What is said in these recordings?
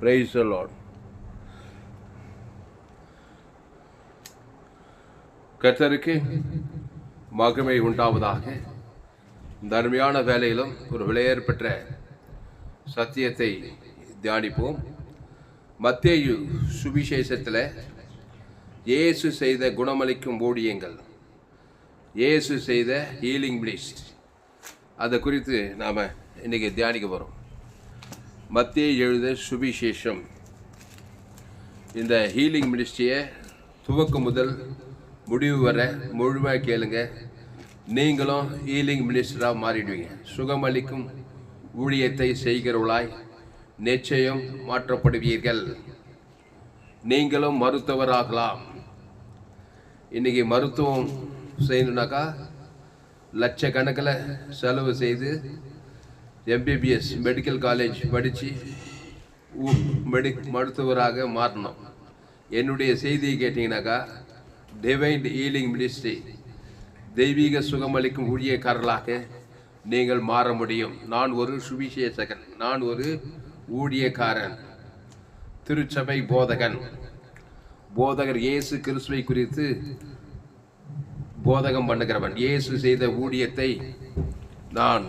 Praise the Lord. கர்த்தருக்கு மகிமை உண்டாவதாக. இந்த அருமையான வேலையிலும் ஒரு விலையேற பெற்ற சத்தியத்தை தியானிப்போம். மத்தேயு சுவிசேஷத்தில் இயேசு செய்த குணமளிக்கும் ஊழியங்கள், இயேசு செய்த ஹீலிங் மினிஸ்ட்ரி, அதை குறித்து நாம் இன்றைக்கி தியானிக்க போகிறோம். மத்தேயு எழுத சுவிசேஷம் இந்த ஹீலிங் மினிஸ்ட்ரியை துவக்கம் முதல் முடிவு வர முழுமையாக கேளுங்க. நீங்களும் ஹீலிங் மினிஸ்டராக மாறிடுவீங்க. சுகமளிக்கும் ஊழியத்தை செய்கிறவளாய் நிச்சயம் மாற்றப்படுவீர்கள். நீங்களும் மருத்துவராகலாம். இன்றைக்கி மருத்துவம் செய்யணுன்னாக்கா லட்சக்கணக்கில் செலவு செய்து எம்பிபிஎஸ் மெடிக்கல் காலேஜ் படித்து மருத்துவராக மாறணும். என்னுடைய செய்தியை கேட்டிங்கனாக்கா டிவைன் ஹீலிங் மினிஸ்ட்ரி, தெய்வீக சுகமளிக்கும் ஊழியக்காரர்களாக நீங்கள் மாற முடியும். நான் ஒரு சுவிசேஷகன், நான் ஒரு ஊழியக்காரன், திருச்சபை போதகர் இயேசு கிறிஸ்துவை குறித்து போதகம் பண்ணுகிறவன். இயேசு செய்த ஊழியத்தை நான்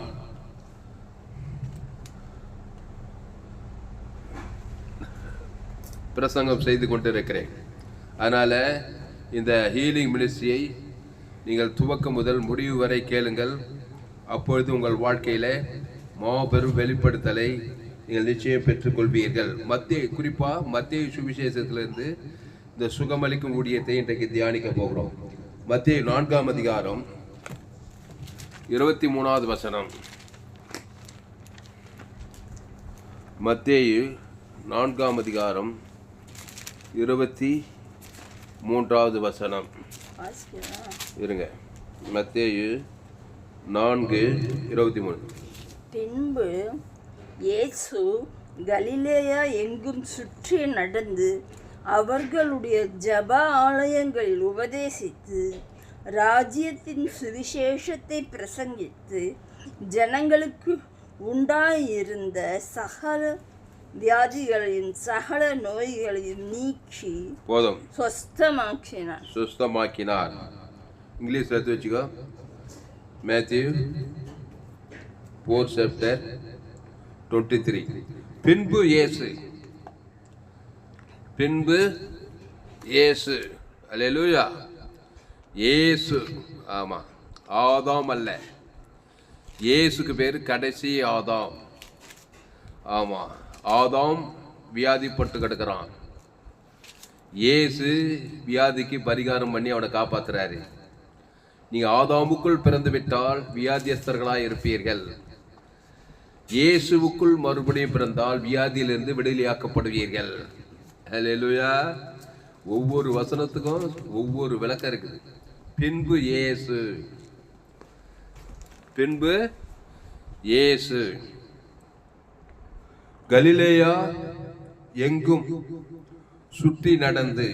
பிரசங்கம் செய்து கொண்டிருக்கிறேன். அதனால் இந்த ஹீலிங் மினிஸ்ட்ரியை நீங்கள் துவக்கம் முதல் முடிவு வரை கேளுங்கள். அப்பொழுது உங்கள் வாழ்க்கையில் மாபெரும் வெளிப்படுத்தலை நீங்கள் நிச்சயம் பெற்றுக்கொள்வீர்கள். குறிப்பாக மத்தேயு சுவிசேஷத்திலிருந்து இந்த சுகமளிக்கும் ஊழியத்தை இன்றைக்கு தியானிக்க போகிறோம். மத்தேயு 4ஆம் அதிகாரம் 23வது வசனம். மத்தேயு 4ஆம் அதிகாரம் 23வது வசனம். இருங்க, மத்தேயு 4:23. பின்பு இயேசு கலிலேயா எங்கும் சுற்றி நடந்து அவர்களுடைய ஜெப ஆலயங்களில் உபதேசித்து ராஜ்யத்தின் சுவிசேஷத்தை பிரசங்கித்து ஜனங்களுக்கு உண்டாயிருந்த சகல வியாதிகளையும் சகல நோய்களையும் நீக்கி போதும் சுஸ்தமாக்கினார். இங்கிலீஷ் எடுத்து வச்சுக்கோ. மேத்யூ 4:23. பின்பு இயேசு அல்லேலூயா. இயேசு, ஆமாம், ஆதாம் அல்ல, இயேசுக்கு பேர் கடைசி ஆதாம். ஆமாம், ஆதாம் வியாதிப்பட்டு கிடக்கிறான். இயேசு வியாதிக்கு பரிகாரம் பண்ணி அவனை காப்பாற்றுறாரு. நீங்கள் ஆதாமுக்குள் பிறந்து விட்டால் வியாதியஸ்தர்களாக இருப்பீர்கள். இயேசுவுக்குள் மறுபடியும் பிறந்தால் வியாதியிலிருந்து விடுதலையாக்கப்படுவீர்கள். அல்லேலூயா. ஒவ்வொரு வசனத்துக்கும் ஒவ்வொரு விளக்கம் இருக்குது. பின்பு இயேசு கலிலேயா எங்கும் சுற்றி நடந்து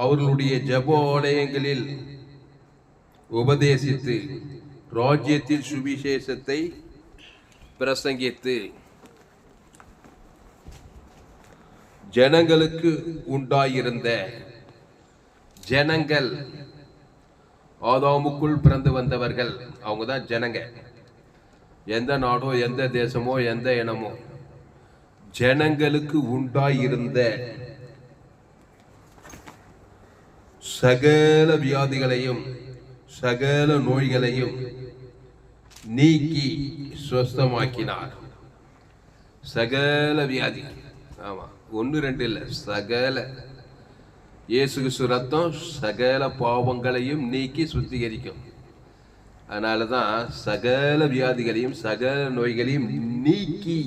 அவர்களுடைய ஜெப ஆலயங்களில் உபதேசித்து ராஜ்யத்தின் சுவிசேஷத்தை பிரசங்கித்து ஜனங்களுக்கு உண்டாயிருந்த ஜனங்கள், ஆதாமுக்குள் பிறந்து வந்தவர்கள், அவங்க தான் ஜனங்க. எந்த நாடோ எந்த தேசமோ எந்த இனமோ, ஜனங்களுக்கு உண்டாயிருந்த சகல வியாதிகளையும் சகல நோய்களையும் நீக்கி சுஸ்தமாக்கினார். சகல வியாதி, ஆமா, 1-2 இல்லை, சகல. இயேசு கிறிஸ்து ரத்தம் சகல பாவங்களையும் நீக்கி சுத்திகரிக்கும். அதனால தான் சகல வியாதிகளையும் சகல நோய்களையும் நீக்கி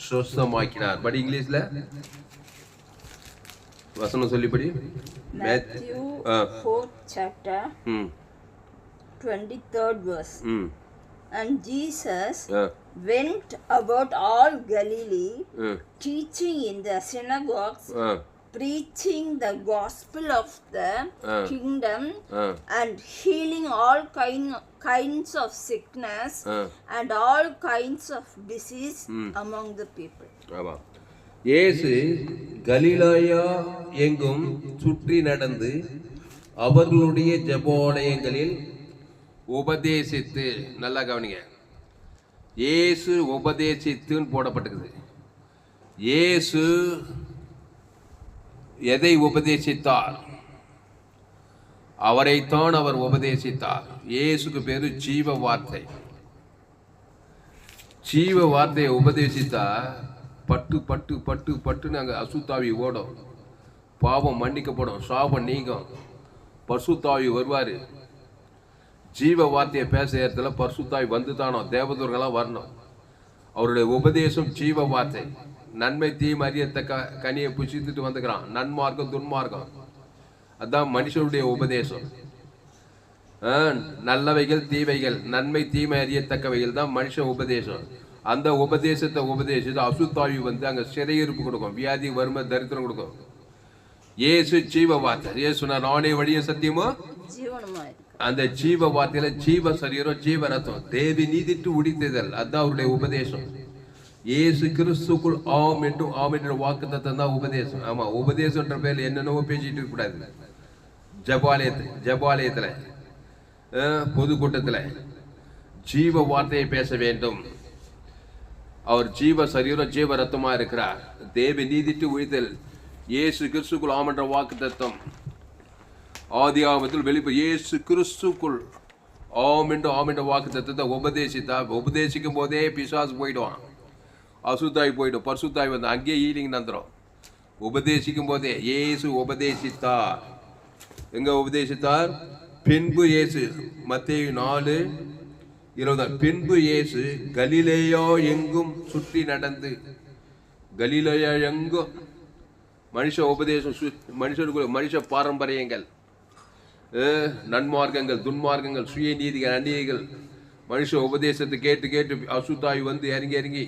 சுஸ்தமாக்கினார். படி இங்கிலீஷ்ல வசனம் சொல்லிப்படி. Matthew 4th chapter 23rd verse. And Jesus went about all Galilee, teaching in the synagogues, preaching the gospel of the kingdom, and healing all kinds of sickness and all kinds of disease among the people. இயேசு கலிலேயா எங்கும் சுற்றி நடந்து அவர்களுடைய ஜெபாலயங்களில் உபதேசித்து, நல்லா கவனிங்க, இயேசு உபதேசித்துன்னு போடப்பட்டிருக்குது. இயேசு எதை உபதேசித்தார்? அவரைத்தான் அவர் உபதேசித்தார். இயேசுக்கு பேரு ஜீவ வார்த்தை. ஜீவ வார்த்தையை உபதேசித்தா பட்டு பட்டு பட்டு பட்டுன்னு அங்கே அசுத்தாவி ஓடும், பாவம் மன்னிக்கப்படும், சாபம் நீங்கும், பசுத்தாவி வருவார். ஜீவ வார்த்தையை பேச இடத்துல பரிசுத்தாய் வந்து தானோ தேவதூர்களாக வரணும். அவருடைய உபதேசம் ஜீவ வார்த்தை. நன்மை தீமை அறியத்தக்க கனியை புசித்துட்டு வந்துக்கிறான். நன்மார்க்கம் துன்மார்க்கம், அதுதான் மனுஷனுடைய உபதேசம். நல்லவைகள் தீவைகள், நன்மை தீமை அறியத்தக்கவைகள் தான் மனுஷ உபதேசம். அந்த உபதேசத்தை அசுத்தாவி வந்து அங்கே சிறையிருப்பு கொடுக்கும், வியாதி வறுமை தரித்திரம் கொடுக்கும். இயேசு ஜீவ வார்த்தை. இயேசு நானே வழிய சத்தியமோ அந்த ஜீவ வார்த்தையில ஜீவ சரீரம் ஜீவ ரத்தம் தேவி நீதிட்டு உடித்ததல், அதுதான் அவருடைய உபதேசம். இயேசு கிறிஸ்துக்குள் ஆம் என்று வாக்குத்தத்தம் தான் உபதேசம். ஆமா, உபதேசம்ன்ற பேர்ல என்னென்னவோ பேசிட்டு இருக்க கூடாது. ஜபாலயத்துல பொதுக்கூட்டத்துல ஜீவ வார்த்தையை பேச வேண்டும். அவர் ஜீவ சரீரம் ஜீவ ரத்தமா இருக்கிறார். தேவி நீதிட்டு உழித்தல் இயேசு கிறிஸ்துக்குள் ஆம் என்ற வாக்குத்தத்தம் ஆதியாகமத்தில் வெளிப்படும். இயேசு கிறிஸ்துக்குள் ஆம் என்ற வாக்குத்தத்தத்தை உபதேசிக்கும் போதே பிசாசு போயிடுவான், அசுத்தாய் போயிடும், பரிசுத்தாய் வந்து அங்கேயே ஈலிங் நந்துடும். உபதேசிக்கும் போதே இயேசு உபதேசித்தார். எங்க உபதேசித்தார்? பின்பு இயேசு மத்தேயு 4:20 பின்பு இயேசு கலிலேயா எங்கும் சுற்றி நடந்து, கலிலேயா எங்கும் மனுஷ உபதேசம், மனுஷ பாரம்பரியங்கள், நன்மார்க்கங்கள் துன்மார்க்கங்கள், சுயநீதிகள் அநீதிகள், மனுஷ உபதேசத்தை கேட்டு கேட்டு அசுத்தாய் வந்து இறங்கி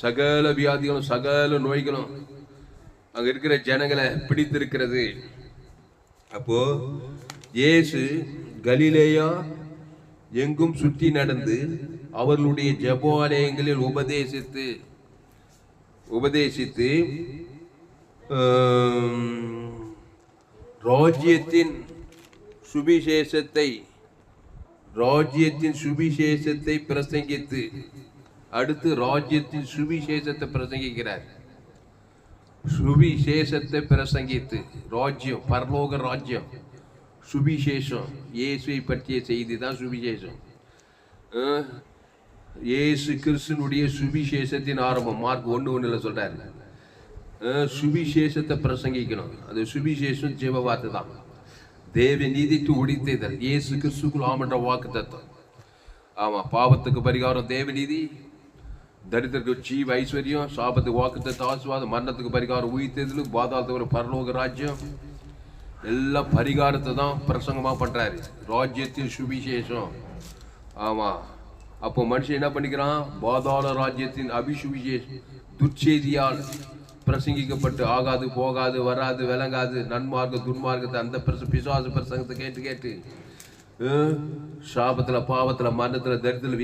சகல வியாதிகளும் சகல நோய்களும் அங்க இருக்கிற ஜனங்களை பிடித்திருக்கிறது. அப்போ இயேசு கலிலேயா எங்கும் சுற்றி நடந்து அவர்களுடைய ஜெபாலயங்களில் உபதேசித்து ராஜ்யத்தின் சுவிசேஷத்தை பிரசங்கித்து, அடுத்து ராஜ்யத்தின் சுவிசேஷத்தை பிரசங்கிக்கிறார். சுவிசேஷத்தை பிரசங்கித்து, ராஜ்யம், பரலோக ராஜ்யம், சுவிசேஷம், இயேசுவை பற்றிய செய்தி தான் சுவிசேஷம். இயேசு கிறிஸ்துனுடைய சுவிசேஷத்தின் ஆரம்பம் மார்க் 1:1 சொல்றாரு. சுவிசேஷத்தை பிரசங்கிக்கணும். அது சுவிசேஷம் ஜீவ வார்த்தை தான். தேவ நீதிக்கு உடித்ததல் இயேசு கிறிஸ்துக்குள் ஆம் என்ற வாக்குத்தத்தம். ஆமா, பாவத்துக்கு பரிகாரம் தேவ நீதி, தரித்திரத்துக்கு ஜீவ ஐஸ்வர்யம், சாபத்துக்கு வாக்குத்தத்த ஆசீர்வாதம், மரணத்துக்கு பரிகாரம் உயிர்த்தெழுதல், பாதாளத்துக்கு ஒரு பரலோக ராஜ்யம், எல்லா பரிகாரத்தை தான் பிரசங்கமா பண்றாரு. ராஜ்யத்தின் சுவிசேஷம். ஆமா, அப்போ மனுஷன் என்ன பண்ணிக்கிறான்? பாதாள ராஜ்யத்தின் அபிசுவிசேஷம் துர்ச்செய்தியால் பிரசங்கிக்கப்பட்டு ஆகாது போகாது வராது விளங்காது நன்மார்க்க துன்மார்க்கத்தை அந்த பிசாசு பிரசங்கத்தை கேட்டு கேட்டு சாபத்துல பாவத்துல மரணத்துல தரித்திர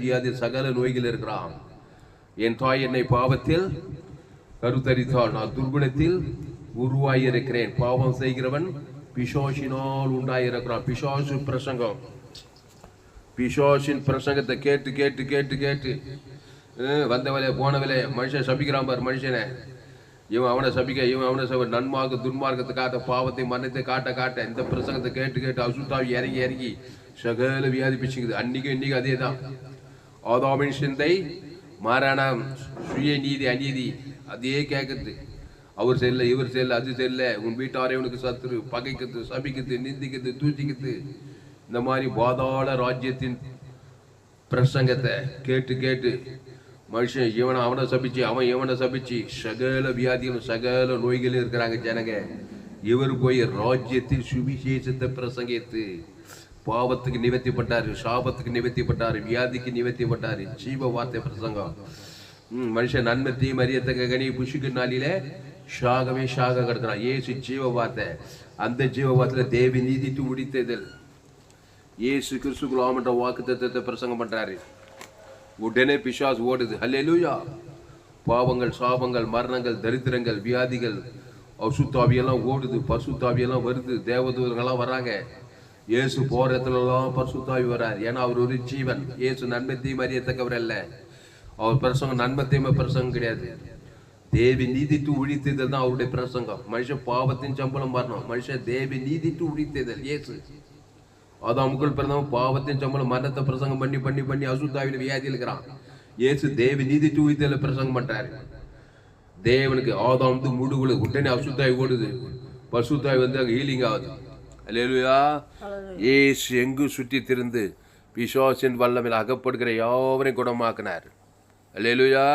வியாதி சகல நோய்கள் இருக்கிறான். என் தாய் என்னை பாவத்தில் கருத்தரித்தாள், நான் துர்குணத்தில் உருவாயிருக்கிறேன். பாவம் செய்கிறவன் பிசாசினால் உண்டாயிருக்கிறான். பிசாசு பிரசங்கம், பிசாசின் பிரசங்கத்தை கேட்டு கேட்டு கேட்டு கேட்டு வந்தவளே போனவளே மனுஷன் சபிக்கிறான் பார் மனுஷனை. இவன் அவனை சபிக்க, இவன் அவனை நன்மார்க்க துன்மார்க்கத்தை காட்ட, பாவத்தை மரணத்தை காட்ட இந்த பிரசங்கத்தை கேட்டு கேட்டு அசுத்தாவி இறங்கி சகல வியாதி பிச்சுக்குது. இன்னைக்கு அதே தான். ஆதாமின் சிந்தை, மரணம், சுய நீதி அநீதி அதே கேட்குது. அவர் சரியில்லை, இவர் சரியில்லை, அது சரியில்லை, உன் வீட்டாரே உனக்கு சத்துரு, பகைக்குது, சபிக்குது, நிந்திக்குது, தூச்சிக்குது. இந்த மாதிரி பாதாள ராஜ்யத்தின் பிரசங்கத்தை கேட்டு கேட்டு மனுஷன் அவனை சபிச்சு அவன் இவனை சபிச்சு சகல வியாதிகளும் சகல நோய்களும் இருக்கிறாங்க ஜனங்க. இவர் போய் ராஜ்யத்தின் சுவிசேஷத்தை பிரசங்கித்து பாவத்துக்கு நிவர்த்திப்பட்டாரு, சாபத்துக்கு நிவர்த்திப்பட்டாரு, வியாதிக்கு நிவர்த்திப்பட்டாரு. ஜீவ வார்த்தை பிரசங்கம். மனுஷன் நன்மை தீமை அறியத்தக்க கனி புஷுக்கு நாளிலே ஷாக கிடக்கிறான். ஏசு ஜீவ வார்த்தை. அந்த ஜீவ வார்த்தையில தேவி நீதிட்டு உடித்ததில் இயேசு கிறிஸ்துக்குள் ஆம் என்ற வாக்குத்தத்தத்தை பிரசங்கம் பண்றாரு. உடனே பிசாசு ஓடுது. ஹல்லேலூயா. பாவங்கள், சாபங்கள், மரணங்கள், தரித்திரங்கள், வியாதிகள், அசுத்தாவியெல்லாம் ஓடுது, பசுத்தாவியெல்லாம் வருது, தேவதூதர்கள்லாம் வராங்க. இயேசு போற இடத்துலலாம் பரிசுத்தாவி வரார். ஏன்னா அவர் ஒரு ஜீவன். இயேசு நன்மை தீமை அறியத்தக்கவர் அல்ல. அவர் பிரசங்கம் நன்மை தீமை பிரசங்கம் கிடையாது. தேவி நீதிட்டு உழித்ததல் தான் அவருடைய பிரசங்கம். மனுஷன் பாவத்தின் சம்பளம் வரணும். மனுஷன் தேவி நீதிட்டு உழித்ததல். இயேசு ஆதாமுக்குள் பிறந்தவன் பாவத்தின் சம்பளம் மரணத்தை பிரசங்கம் பண்ணி பண்ணி பண்ணி அசுத்தாவில வியாதியில் இருக்கிறான். இயேசு தேவி நீதிட்டு உழித்ததில் பிரசங்கம் பண்றாரு. தேவனுக்கு ஆதாம் முடுகுல உடனே அசுத்தாய் ஓடுது, பசுத்தாய் வந்து அங்கே ஹீலிங் ஆகுது. அல்லேலூயா. இயேசு எங்கும் சுற்றி திரிந்து பிசாசின் வல்லமையில் அகப்படுகிற யாவரையும் குணமாக்கினார். அல்லேலூயா.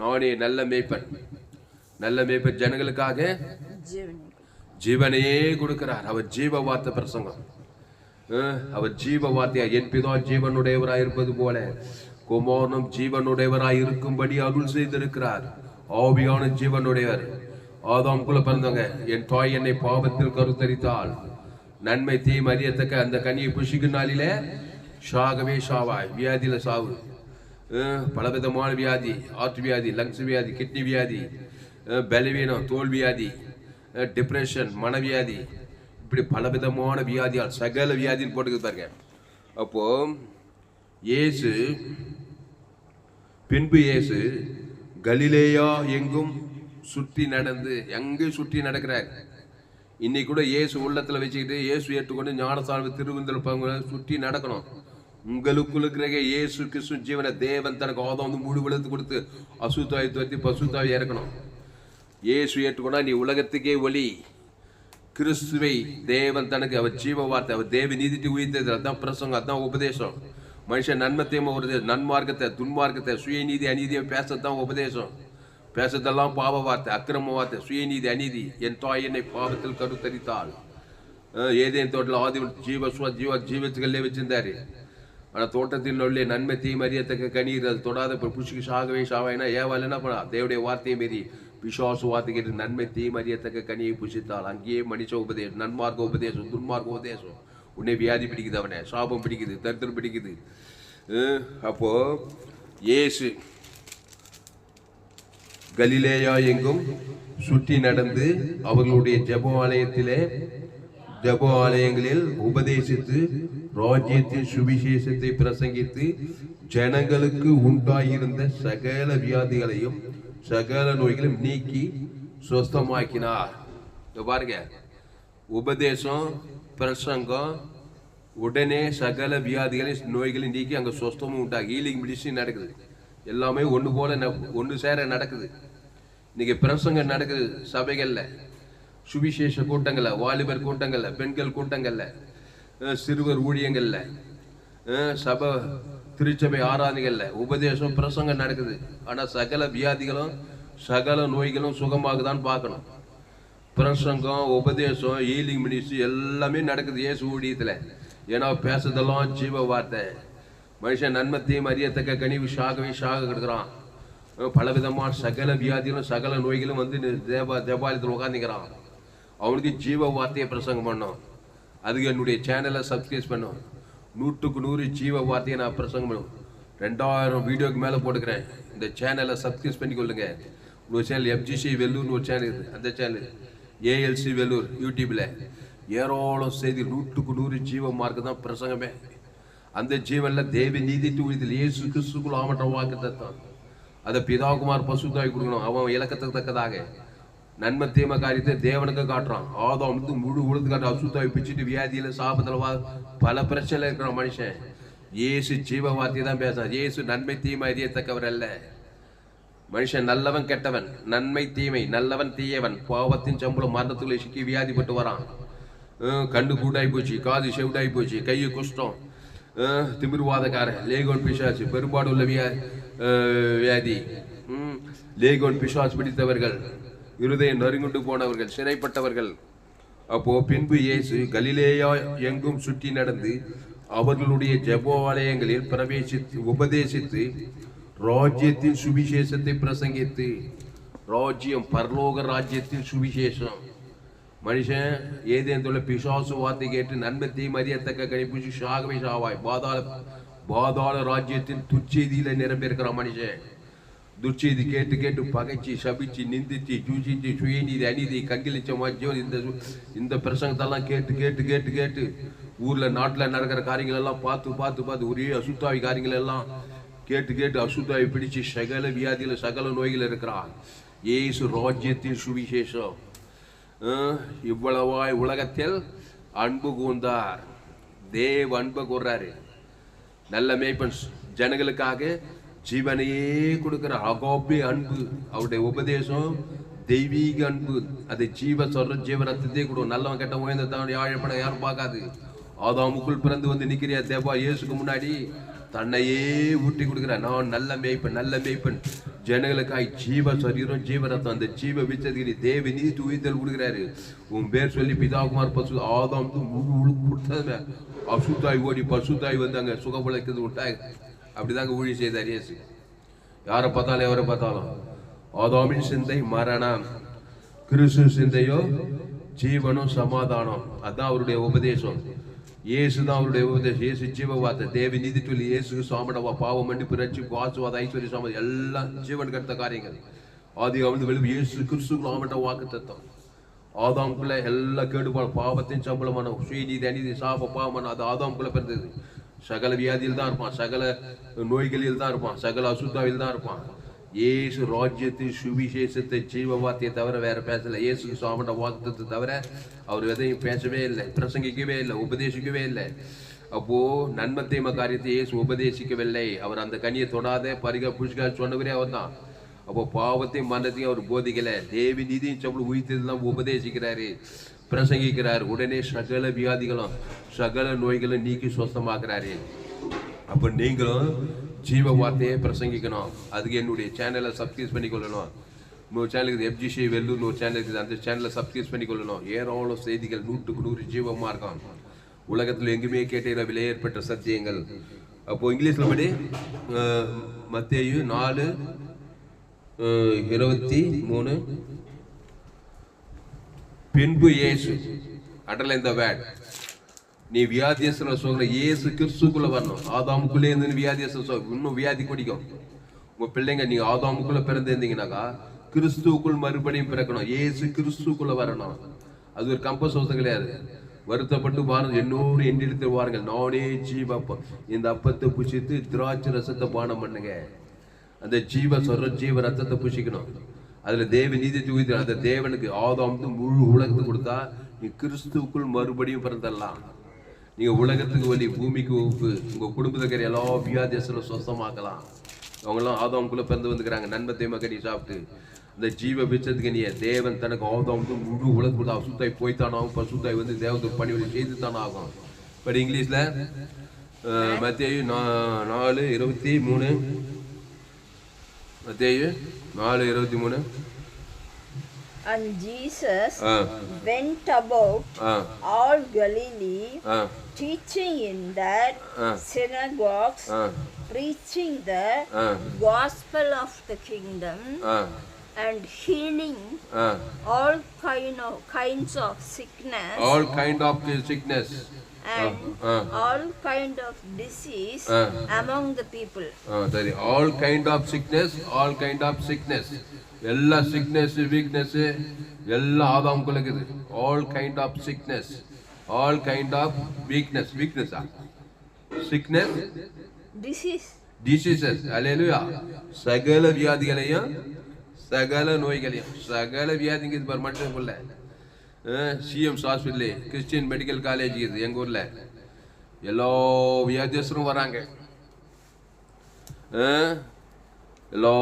நானே நல்ல மேய்ப்பன். நல்ல மேய்ப்பன் ஜனங்களுக்காக ஜீவனையே கொடுக்கிறார். அவர் ஜீவ வார்த்தை பிரசங்கம். அவர் ஜீவ வார்த்தையா என் பிதா ஜீவனுடையவராய் இருப்பது போல குமாரனும் ஜீவனுடையவராய் இருக்கும்படி அருள் செய்திருக்கிறார். ஆவியான ஜீவனுடையவர். ஆதாம்குள்ள பிறந்தவங்க, என் தாய் என்னை பாவத்தில் கருத்தரித்தாள், நன்மை தீமை அறியத்தக்க அந்த கனியை புஷிக்கும் நாளிலே சாகவே சாவாய். வியாதியில சாவு, பலவிதமான வியாதி, ஆற்று வியாதி, லங்ஸ் வியாதி, கிட்னி வியாதி, பலவீனம், தோல் வியாதி, டிப்ரெஷன், மனவியாதி, இப்படி பலவிதமான வியாதியால் சகல வியாதின்னு போட்டுக்கிட்டு பாருங்க. அப்போ இயேசு பின்பு இயேசு கலிலேயா எங்கும் சுற்றி நடந்து, எங்கேயும் சுற்றி நடக்கிறார். இன்னைக்கு கூட இயேசு உள்ளத்துல வச்சுக்கிட்டு இயேசு ஏற்றுக்கொண்டு ஞானசாமி திருவிந்தல் சுற்றி நடக்கணும். உங்களுக்குள்ள இருக்கிற இயேசு கிறிஸ்து ஜீவனை தேவன் தனக்கு ஆதாம் முழு விழுத்து கொடுத்து அசுத்தாய் துரத்தி பசுத்தாய் இறக்கணும். இயேசு ஏற்றுக்கொண்டா நீ உலகத்துக்கே ஒளி. கிறிஸ்துவை தேவன் தனக்கு அவர் ஜீவ வார்த்தை, அவர் தேவ நீதிட்டு உயிர்த்தது. அதுதான் பிரசங்கம், அதுதான் உபதேசம். மனுஷன் நன்மத்தையும் ஒரு நன்மார்க்கத்தை துன்மார்க்கத்தை சுயநீதி அநீதியை பேசத்தான் உபதேசம். பேசத்தெல்லாம் பாவ வார்த்தை, அக்கிரம வார்த்தை, சுயநீதி அநீதி. என் தாய் என்னை பாவத்தில் கருத்தரித்தாள். ஏதேன் தோட்டத்தில் ஆதி ஜீவத்துகளே வச்சிருந்தாரு. ஆனால் தோட்டத்தில் உள்ள நன்மை தீமை அறியத்தக்க கணீர் அது தொடாத புஷிக்கு சாகவே சாவாயினா ஏவாள் என்ன பண்ணா? தேவடைய வார்த்தையை மீறி பிசாசு வார்த்தை கேட்டு நன்மை தீமை அறியத்தக்க கனியை புஷித்தாள். அங்கேயே மனுஷ உபதேசம், நன்மார்க்க உபதேசம், துன்மார்க்க உபதேசம். உன்னை வியாதி பிடிக்குது, அவனை சாபம் பிடிக்குது, தரித்திரம் பிடிக்குது. அப்போ இயேசு கலிலேயா எங்கும் சுற்றி நடந்து அவர்களுடைய ஜெப ஆலயங்களில் உபதேசித்து ராஜ்யத்தின் சுவிசேஷத்தை பிரசங்கித்து ஜனங்களுக்கு உண்டாயிருந்த சகல வியாதிகளையும் சகல நோய்களையும் நீக்கி சுஸ்தமாக்கினார். பாருங்க, உபதேசம் பிரசங்கம், உடனே சகல வியாதிகளையும் நோய்களையும் நீக்கி அங்கே சுஸ்தமும் உண்டாகி ஹீலிங் மெடிசின் நடக்குது. எல்லாமே ஒன்று போல ஒன்று சேர நடக்குது. இன்னைக்கு பிரசங்கம் நடக்குது சபைகள்ல, சுவிசேஷ கூட்டங்கள்ல, வாலிபர் கூட்டங்கள்ல, பெண்கள் கூட்டங்கள்ல, சிறுவர் ஊழியங்கள்ல, சபை திருச்சபை ஆராதனைகள்ல உபதேசம் பிரசங்கம் நடக்குது. ஆனா சகல வியாதிகளும் சகல நோய்களும் சுகமாகுதான்னு பார்க்கணும். பிரசங்கம், உபதேசம், ஹீலிங் மினிஸ்ட்ரி எல்லாமே நடக்குது இயேசு ஊழியத்துல. ஏன்னா பேசுறதெல்லாம் ஜீவ வார்த்தை. மனுஷன் நன்மத்தையும் அறியத்தக்க கனிவு சாகவே சாக கிடக்குறான். பலவிதமான சகல வியாதிகளும் சகல நோய்களும் வந்து தேவாலயத்தில் உட்காந்துக்கிறான். அவனுக்கு ஜீவ வார்த்தையை பிரசங்கம் பண்ணும். அதுக்கு என்னுடைய சேனலை சப்ஸ்கிரைப் பண்ணும். 100க்கு 100 ஜீவ வார்த்தையை நான் பிரசங்கம் பண்ணும். 2000 வீடியோக்கு மேலே போட்டுக்கிறேன். இந்த சேனலை சப்ஸ்கிரைப் பண்ணி கொள்ளுங்க. ஒரு சேனல் FGC வெல்லூர்னு ஒரு சேனல் இருக்குது. அந்த சேனல் ALC வெல்லூர் யூடியூப்ல ஏராளம் செய்தி 100க்கு 100 ஜீவ மார்க்கு தான் பிரசங்கமே. அந்த ஜீவன்ல தேவ நீதி தூழிதில் இயேசு கிறிஸ்துக்குள் ஆமற்ற வாக்கு தத்தான். அதை பிதாகுமார் பசுத்தாய் கொடுக்கணும். அவன் இலக்கத்துக்கு தக்கதாக நன்மை தீமை காரியத்தை தேவனுக்கு காட்டுறான். ஆதாம் முழு உழுது காட்டுற அசுத்தாய் பிச்சுட்டு வியாதியில சாபத்துல பல பிரச்சனை இருக்கிற மனுஷன் இயேசு ஜீவ வார்த்தையை தான் பேசுறான். இயேசு நன்மை தீமை அறியத்தக்கவர் அல்ல. மனுஷன் நல்லவன் கெட்டவன், நன்மை தீமை, நல்லவன் தீயவன், பாவத்தின் சம்பளம் மரணத்துக்குள்ளே சிக்கி வியாதிப்பட்டு வரான். கண்ணு கூட்டாய் போச்சு, காது செவிடாய் போச்சு, கையை குஷ்டம், திமிர்வாதக்காரன், லேகோன் பிசாசு, பெரும்பாடு உள்ள வியாதி, லேகோன் பிசாசு பிடித்தவர்கள், இருதயம் நறுங்குண்டு போனவர்கள், சிறைப்பட்டவர்கள். அப்போ பின்பு இயேசு கலிலேயா எங்கும் சுற்றி நடந்து அவர்களுடைய ஜெபாலயங்களில் பிரவேசித்து உபதேசித்து ராஜ்யத்தின் சுவிசேஷத்தை பிரசங்கித்து, ராஜ்யம் பரலோக ராஜ்யத்தின் சுவிசேஷம். மனுஷன் ஏதேந்துள்ள பிசாசு வார்த்தை கேட்டு நன்மை தீமை அறியத்தக்க கணிப்பு சாகவே சாவாய். பாதாள ராஜ்யத்தின் துச்செய்தியில நிரம்பியிருக்கிற மனுஷன் துர்ச்செய்தி கேட்டு கேட்டு பகைச்சு சபிச்சு நிந்திச்சு ஜூசிச்சு சுயநீதி அநீதி கங்கிலிச்ச மாச்சியோ இந்த பிரசங்கத்தெல்லாம் கேட்டு கேட்டு கேட்டு கேட்டு ஊர்ல நாட்டுல நடக்கிற காரியங்கள் எல்லாம் பார்த்து பார்த்து பார்த்து ஒரே அசுத்தாவி காரியங்கள் எல்லாம் கேட்டு கேட்டு அசுத்தாவி பிடிச்சு சகல வியாதியில சகல நோய்கள் இருக்கிறான். இயேசு ராஜ்யத்தின் சுவிசேஷம். இவ்வளவாய் உலகத்தில் அன்பு கூர்ந்தார். தேவ அன்பு கூர்றாரு. நல்ல மேய்ப்பன் ஜனங்களுக்காக ஜீவனையே கொடுக்கிற அகாபே அன்பு. அவருடைய உபதேசம் தெய்வீக அன்பு. அது ஜீவ ரத்தத்தையே கொடுக்கும். நல்லவன் கெட்ட உயர்ந்த தான் யாழப்பட யாரும் பார்க்காது. ஆதாமுக்குள் பிறந்து வந்து நிற்கிறியா தேவா இயேசுக்கு முன்னாடி தன்னையே ஊட்டி கொடுக்குறார். நான் நல்ல மேய்ப்பன் ஜனங்களுக்காய் ஜீவ சரீரம் ஜீவ ரத்தம். அந்த ஜீவ விச்சதுக்கு தேவ நீதி உயிர்த்தல் கொடுக்குறாரு. உன் பேர் சொல்லி பிதாகுமார் பசு ஆதாம் முழு கொடுத்தது அசுத்தாய் ஓடி பசுத்தாய் வந்து அங்கே சுகப்பழைக்கிறது விட்டாய். அப்படிதாங்க ஊழி செய்தார் இயேசு. யாரை பார்த்தாலும் எவரை பார்த்தாலும் ஆதாமின் சிந்தை மரணம், கிறிஸ்து சிந்தையோ ஜீவனும் சமாதானம். அதுதான் அவருடைய உபதேசம். இயேசு தான் அவருடைய உபதேசம். இயேசு ஜீவ வார்த்தை தேவி நீதி சொல்லி இயேசுக்கு சாமடவா பாவம் மன்னிப்பு ரட்சிப்பு ஆசுவாத ஐஸ்வர்ய சாமம் எல்லாம் ஜீவன் கருத்த காரியங்கள். ஆதி வந்து வெளியே இயேசு கிறிஸ்துக்கு ஆமட்ட வாக்கு தத்தம். ஆதாமுக்குள்ள எல்லா கேடுபாடு பாவத்தின் சம்பளமான சுயநீதி அநீதி சாப பாவமான அது ஆதாமுக்குள்ள பிறந்தது. சகல வியாதியில் தான் இருப்பான், சகல நோய்களில் தான் இருப்பான், சகல அசுத்தாவில் தான் இருப்பான். இயேசு ராஜ்யத்தின் சுவிசேஷத்தை ஜீவ வார்த்தையை தவிர வேற பேசல. இயேசு சாமண்ட வாக்குத்தத்தை தவிர அவர் எதையும் பேசவே இல்லை, பிரசங்கிக்கவே இல்லை, உபதேசிக்கவே இல்லை. அப்போ நன்மை தீமை காரியத்தை இயேசு உபதேசிக்கவில்லை. அவர் அந்த கனியை தொடாத பரிக புஷ்கா சொன்னவரே அவர் தான். அப்போ பாவத்தையும் மரணத்தையும் அவர் போதிக்கல. தேவி நீதியும் சம்பளம் உயிர்த்தெல்லாம் உபதேசிக்கிறாரு, பிரசங்கிக்கிறார். உடனே சகல வியாதிகளும் சகல நோய்களும் நீக்கி சுத்தமாக்குறாரு. அப்போ நீங்களும் ஜீவ வார்த்தையை பிரசங்கிக்கணும். அதுக்கு என்னுடைய சேனலை சப்ஸ்கிரைப் பண்ணிக்கொள்ளணும். இன்னொரு சேனலுக்கு FGC வெள்ளூர்னு ஒரு சேனல் இருக்குது. அந்த சேனலை சப்ஸ்கிரைப் பண்ணிக்கொள்ளணும். ஏராளம் செய்திகள் 100க்கு 100 ஜீவமாக இருக்கும். உலகத்தில் எங்குமே கேட்ட விலையேற்பட்ட சத்தியங்கள். அப்போ இங்கிலீஷில் படி மத்தேயு 4:23 பின்பு இயேசு அடல இந்த வேட் நீ வியாதியஸ்தன சொல்ற இயேசு கிறிஸ்துக்குள்ள வரணும். ஆதாமுக்குள்ளே இருந்து வியாதியஸ்தன இன்னும் வியாதி குடிக்கும். உங்க பிள்ளைங்க நீங்க ஆதாமுக்குள்ள பிறந்திருந்தீங்கன்னாக்கா கிறிஸ்துக்குள் மறுபடியும் பிறக்கணும். இயேசு கிறிஸ்துக்குள்ள வரணும். அது ஒரு கம்பல்சரி கிடையாது. வருத்தப்பட்டு பாருங்க என்னோடு எண்ணிட்டு வாருங்கள், நானே ஜீவப்பம். இந்த அப்பத்தை புசித்து திராட்சை ரசத்தை பானம் பண்ணுங்க. அந்த ஜீவ சொல்ற ஜீவ ரத்தத்தை புசிக்கணும். அதுல தேவ நீதி தூக்கி அந்த தேவனுக்கு ஆதாமுக்கு முழு உலகத்துக்கு கொடுத்தா நீ கிறிஸ்துக்குள் மறுபடியும் பிறந்தரலாம். நீங்க உலகத்துக்கு வலி, பூமிக்கு உப்பு, உங்க குடும்பத்துக்கு எல்லா வியாதியஸ்தரும் சுத்தமாக்கலாம். அவங்கெல்லாம் ஆதாமுக்குள்ள பிறந்து வந்துக்கிறாங்க. நன்மை தீமை கடி சாப்பிட்டு இந்த ஜீவ பிச்சத்துக்கு நீ தேவன் தனக்கு ஆதாமுக்கு முழு உலகத்துக்கு அசுத்தாய் போய்த்தானாகும். பசுத்தாய் வந்து தேவத்துக்கு பணிவிடை செய்து தானே ஆகும். பட் இங்கிலீஷ்ல மத்தேயு 4:23 மத்தேயு 4:23 And Jesus went about all Galilee, teaching in their synagogues, preaching the gospel of the kingdom, and healing all kinds of sickness. All kind of sickness. And all kind of disease among the people. All kind of sickness, all kind of sickness. எல்லா sickness, weakness எல்லா ஆதாமுக்குள்ள இருக்குது. All kind of sickness, all kind of weakness. Sickness, diseases. Hallelujah. சகல வியாதிகளையும் சகல நோய்களையும் சகல வியாதிங்க இது மட்டும் இல்லை. CMs hospital, Christian medical college இது எங்கள் ஊரில். எல்லா வியாதியஸ்தரும் வராங்க. எல்லா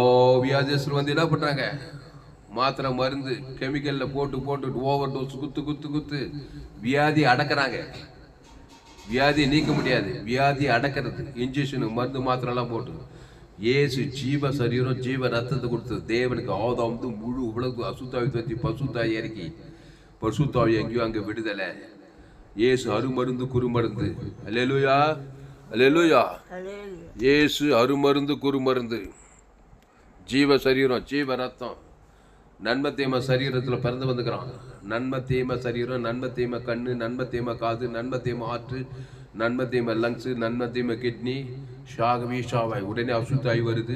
வியாதியஸ்தரும் வந்து என்ன பண்ணுறாங்க, மாத்திரை மருந்து கெமிக்கலில் போட்டு ஓவர் டோஸ் குத்து வியாதி அடக்கிறாங்க. வியாதியை நீக்க முடியாது, வியாதி அடக்கிறது. இன்ஜெக்ஷனு மருந்து மாத்திரெல்லாம் போட்டு. இயேசு ஜீவ சரீரம் ஜீவ ரத்தத்தை கொடுத்து தேவனுக்கு ஆதாம் வந்து முழு உலகு அசுத்தாவி தத்தி பசுத்தாய் இறக்கி பசுத்தாவி எங்கேயோ அங்கே விடுதலை. இயேசு அருமருந்து குறுமருந்து. அல்லேலூயா, அல்லேலூயா. இயேசு அருமருந்து குறுமருந்து, ஜீவ சரீரம் ஜீவ ரத்தம். நன்மை தீமை சரீரத்தில் பிறந்து வந்துக்கிறான். நன்மை தீமை சரீரம், நன்மை தீமை கண்ணு, நன்மை தீமை காது, நன்மை தீமை ஆற்று, நன்மை தீமை லங்ஸ், நன்மை தீமை கிட்னி, ஷாகவே ஷாவாய். உடனே அசுத்தாய் வருது.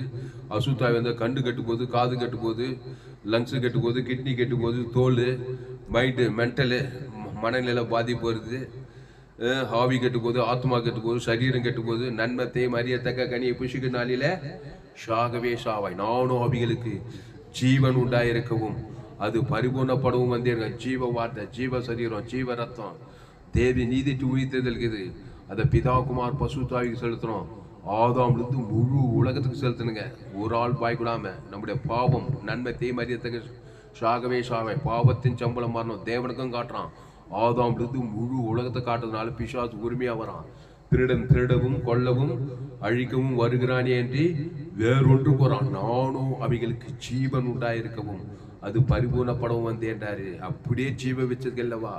அசுத்தாய் வந்து கண்டு கெட்டு போகுது, காது கெட்டு போகுது, லங்ஸு கெட்டு போகுது, கிட்னி கெட்டு போகுது, தோல், மைண்டு, மென்டலு, மனநிலை பாதிப்பு வருது, ஆவி கெட்டு போகுது, ஆத்மா கெட்டு போகுது, சரீரம் கெட்டு போகுது. நன்மை தீமை அறியத்தக்க கனியை புஷிக்கு நாளில ஷாகவே ஷாவாய். நானும் ஆவிகளுக்கு ஜீவன் உண்டாயிருக்கவும் அது பரிபூர்ணப்படவும் வந்தேங்க. ஜீவ வார்த்தை, ஜீவ சரீரம், ஜீவ ரத்தம், தேவி நீதிட்டு உயிர்த்தெழுகிறது. அதை பிதா குமார் பசுத்தாவிக்கு செலுத்தணும். ஆதாம்லேருந்து முழு உலகத்துக்கு செலுத்தணுங்க. ஒரு ஆள் பாய்க்கூடாம. நம்முடைய பாவம் நன்மை தீமறியத்தக்க ஷாகவே ஷாவை. பாவத்தின் சம்பளம் மாறணும். தேவனுக்கும் காட்டுறான். ஆதாம்லேருந்து முழு உலகத்தை காட்டுறதுனால பிசாசு உரிமையாக வரான். திருடன் திருடவும் கொல்லவும் அழிக்கவும் வருகிறானே என்று வேறொன்று போறான். நானும் அவைகளுக்கு ஜீவன் உண்டாயிருக்கவும் அது பரிபூர்ணப்படவும் வந்தேன்றாரு. அப்படியே ஜீவ வச்சதுல்லவா.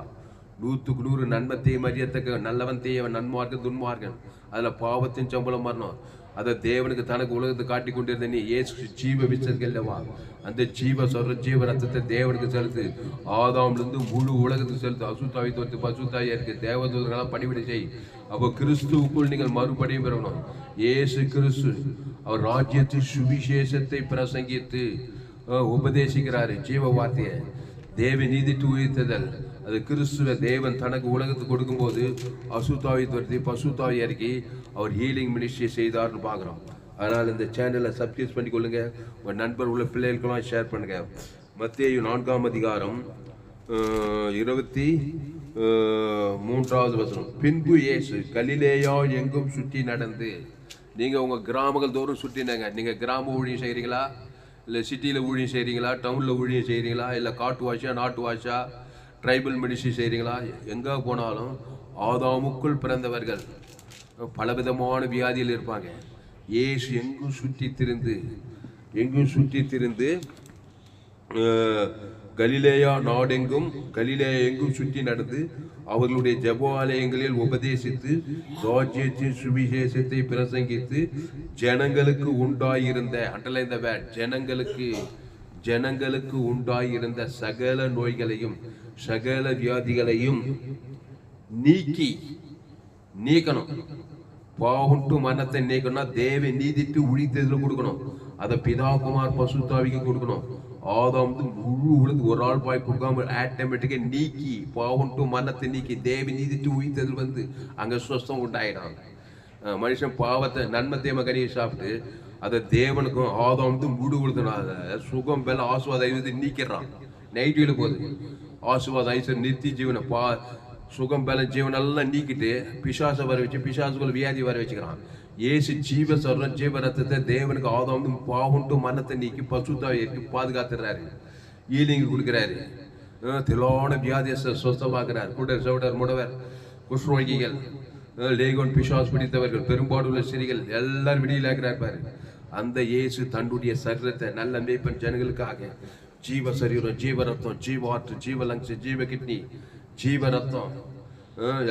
100க்கு 100 நன்மை தீமை அறியத்தக்க நல்லவன் தீயவன் நன்மார்க்கன் துன்மார்க்கன். அதுல பாவத்தின் சம்பளம் வரணும். அதை தேவனுக்கு தனக்கு உலகத்தை காட்டி கொண்டிருந்த நீ ஏசு ஜீவ விச்சதுல்லவா. அந்த ஜீவ சொல்ற ஜீவ ரத்தத்தை தேவனுக்கு செலுத்து. ஆதாம்லேருந்து முழு உலகத்துக்கு செலுத்து. அசுத்தாவை தோற்று பசுத்தாயா இருக்கு. தேவதூதர்களால் பணிவிடை செய். அப்போ கிறிஸ்துவுக்குள் நீங்கள் மறுபடியும் பெறணும். ஏசு கிறிஸ்து அவர் ராஜ்யத்தின் சுவிசேஷத்தை பிரசங்கித்து உபதேசிக்கிறாரு. ஜீவ வார்த்தையை தேவ நீதிட்டு உயிர்த்ததல். அது கிறிஸ்துவ தேவன் தனக்கு உலகத்துக்கு கொடுக்கும்போது அசுத்தாவை துரத்தி பசுத்தாவை இறக்கி அவர் ஹீலிங் மினிஸ்ட்ரி செய்தார்னு பார்க்குறோம். அதனால் இந்த சேனலை சப்ஸ்கிரைப் பண்ணி கொள்ளுங்க. உங்கள் நண்பர் உள்ள பிள்ளைகளுக்கெல்லாம் ஷேர் பண்ணுங்க. மத்தேயு 4ஆம் அதிகாரம் 23வது வசனம். பின்பு இயேசு கலிலேயா எங்கும் சுற்றி நடந்து. நீங்கள் உங்கள் கிராமங்கள் தோறும் சுற்றினாங்க. நீங்கள் கிராம ஊழியம் செய்கிறீங்களா, இல்லை சிட்டியில் ஊழியம் செய்கிறீங்களா, டவுனில் ஊழியம் செய்கிறீங்களா, இல்லை காட்டு வாஷா நாட்டு வாஷா ட்ரைபல் மினிஸ்ட்ரி செய்கிறீங்களா, எங்கே போனாலும் ஆதாமுக்குள் பிறந்தவர்கள் பலவிதமான வியாதியில் இருப்பாங்க. இயேசு எங்கும் சுற்றி திரிந்து கலிலேயா எங்கும் சுற்றி நடந்து அவர்களுடைய ஜெபாலயங்களில் உபதேசித்து ராஜ்யத்தின் சுவிசேஷத்தை பிரசங்கித்து ஜனங்களுக்கு உண்டாயிருந்த ஜனங்களுக்கு உண்டாயிருந்த சகல நோய்களையும் சகல வியாதிகளையும் நீக்கணும். பாவுண்டு மரணத்தை நீக்கணும்னா தேவ நீதிட்டு உழித்ததுல கொடுக்கணும். அதை பிதா குமார் பசுத்தாவிக்கு கொடுக்கணும். ஆதாம் முழு உலக ஒரு ஆள் பாய் கொடுக்காம ஆட்டோமேட்டிக்கா நீக்கி பாவுண்டு மரணத்தை நீக்கி தேவ நீதிட்டு உழித்ததில் வந்து அங்க சுஸ்தம் உண்டாயிடும். மனுஷன் பாவத்தை நன்மை தேம கனியை சாப்பிட்டு அதை தேவனுக்கும் ஆதாம் முழு உழுதுனால சுகம் பெல ஆசுவாத நீக்கிறான். நைட்டில போகுது ஆசுவாத ஐஸ்வர் நித்திய ஜீவனை சுகம் பெல ஜீவனெல்லாம் நீக்கிட்டு பிசாசை வர வச்சு பிசாசுக்குள்ள வியாதி வர வச்சுக்கிறான். ஏசு ஜீவ சொல்ற ஜீவ ரத்தத்தை தேவனுக்கு ஆதாம் பாவுண்டு மரணத்தை நீக்கி பசுத்தாவை பாதுகாத்துறாரு. ஈலிங் கொடுக்குறாரு. திலான வியாதியை சொஸ்தமாக்குறார். குடர் சவுடர் முடவர் குஷ்ரோகிகள் லேகோன் பிசாஸ் பிடித்தவர்கள் பெரும்பாடுள்ள சிறிகள் எல்லாரும் விடியிலாக்கிறார் பாரு. அந்த இயேசு தன்னுடைய சரீரத்தை நல்ல மேய்ப்பன் ஜனங்களுக்காக ஜீவ சரீரம் ஜீவ ரத்தம் ஜீவ ஆற்று ஜீவ லங்ஸ் ஜீவ கிட்னி ஜீவ ரத்தம்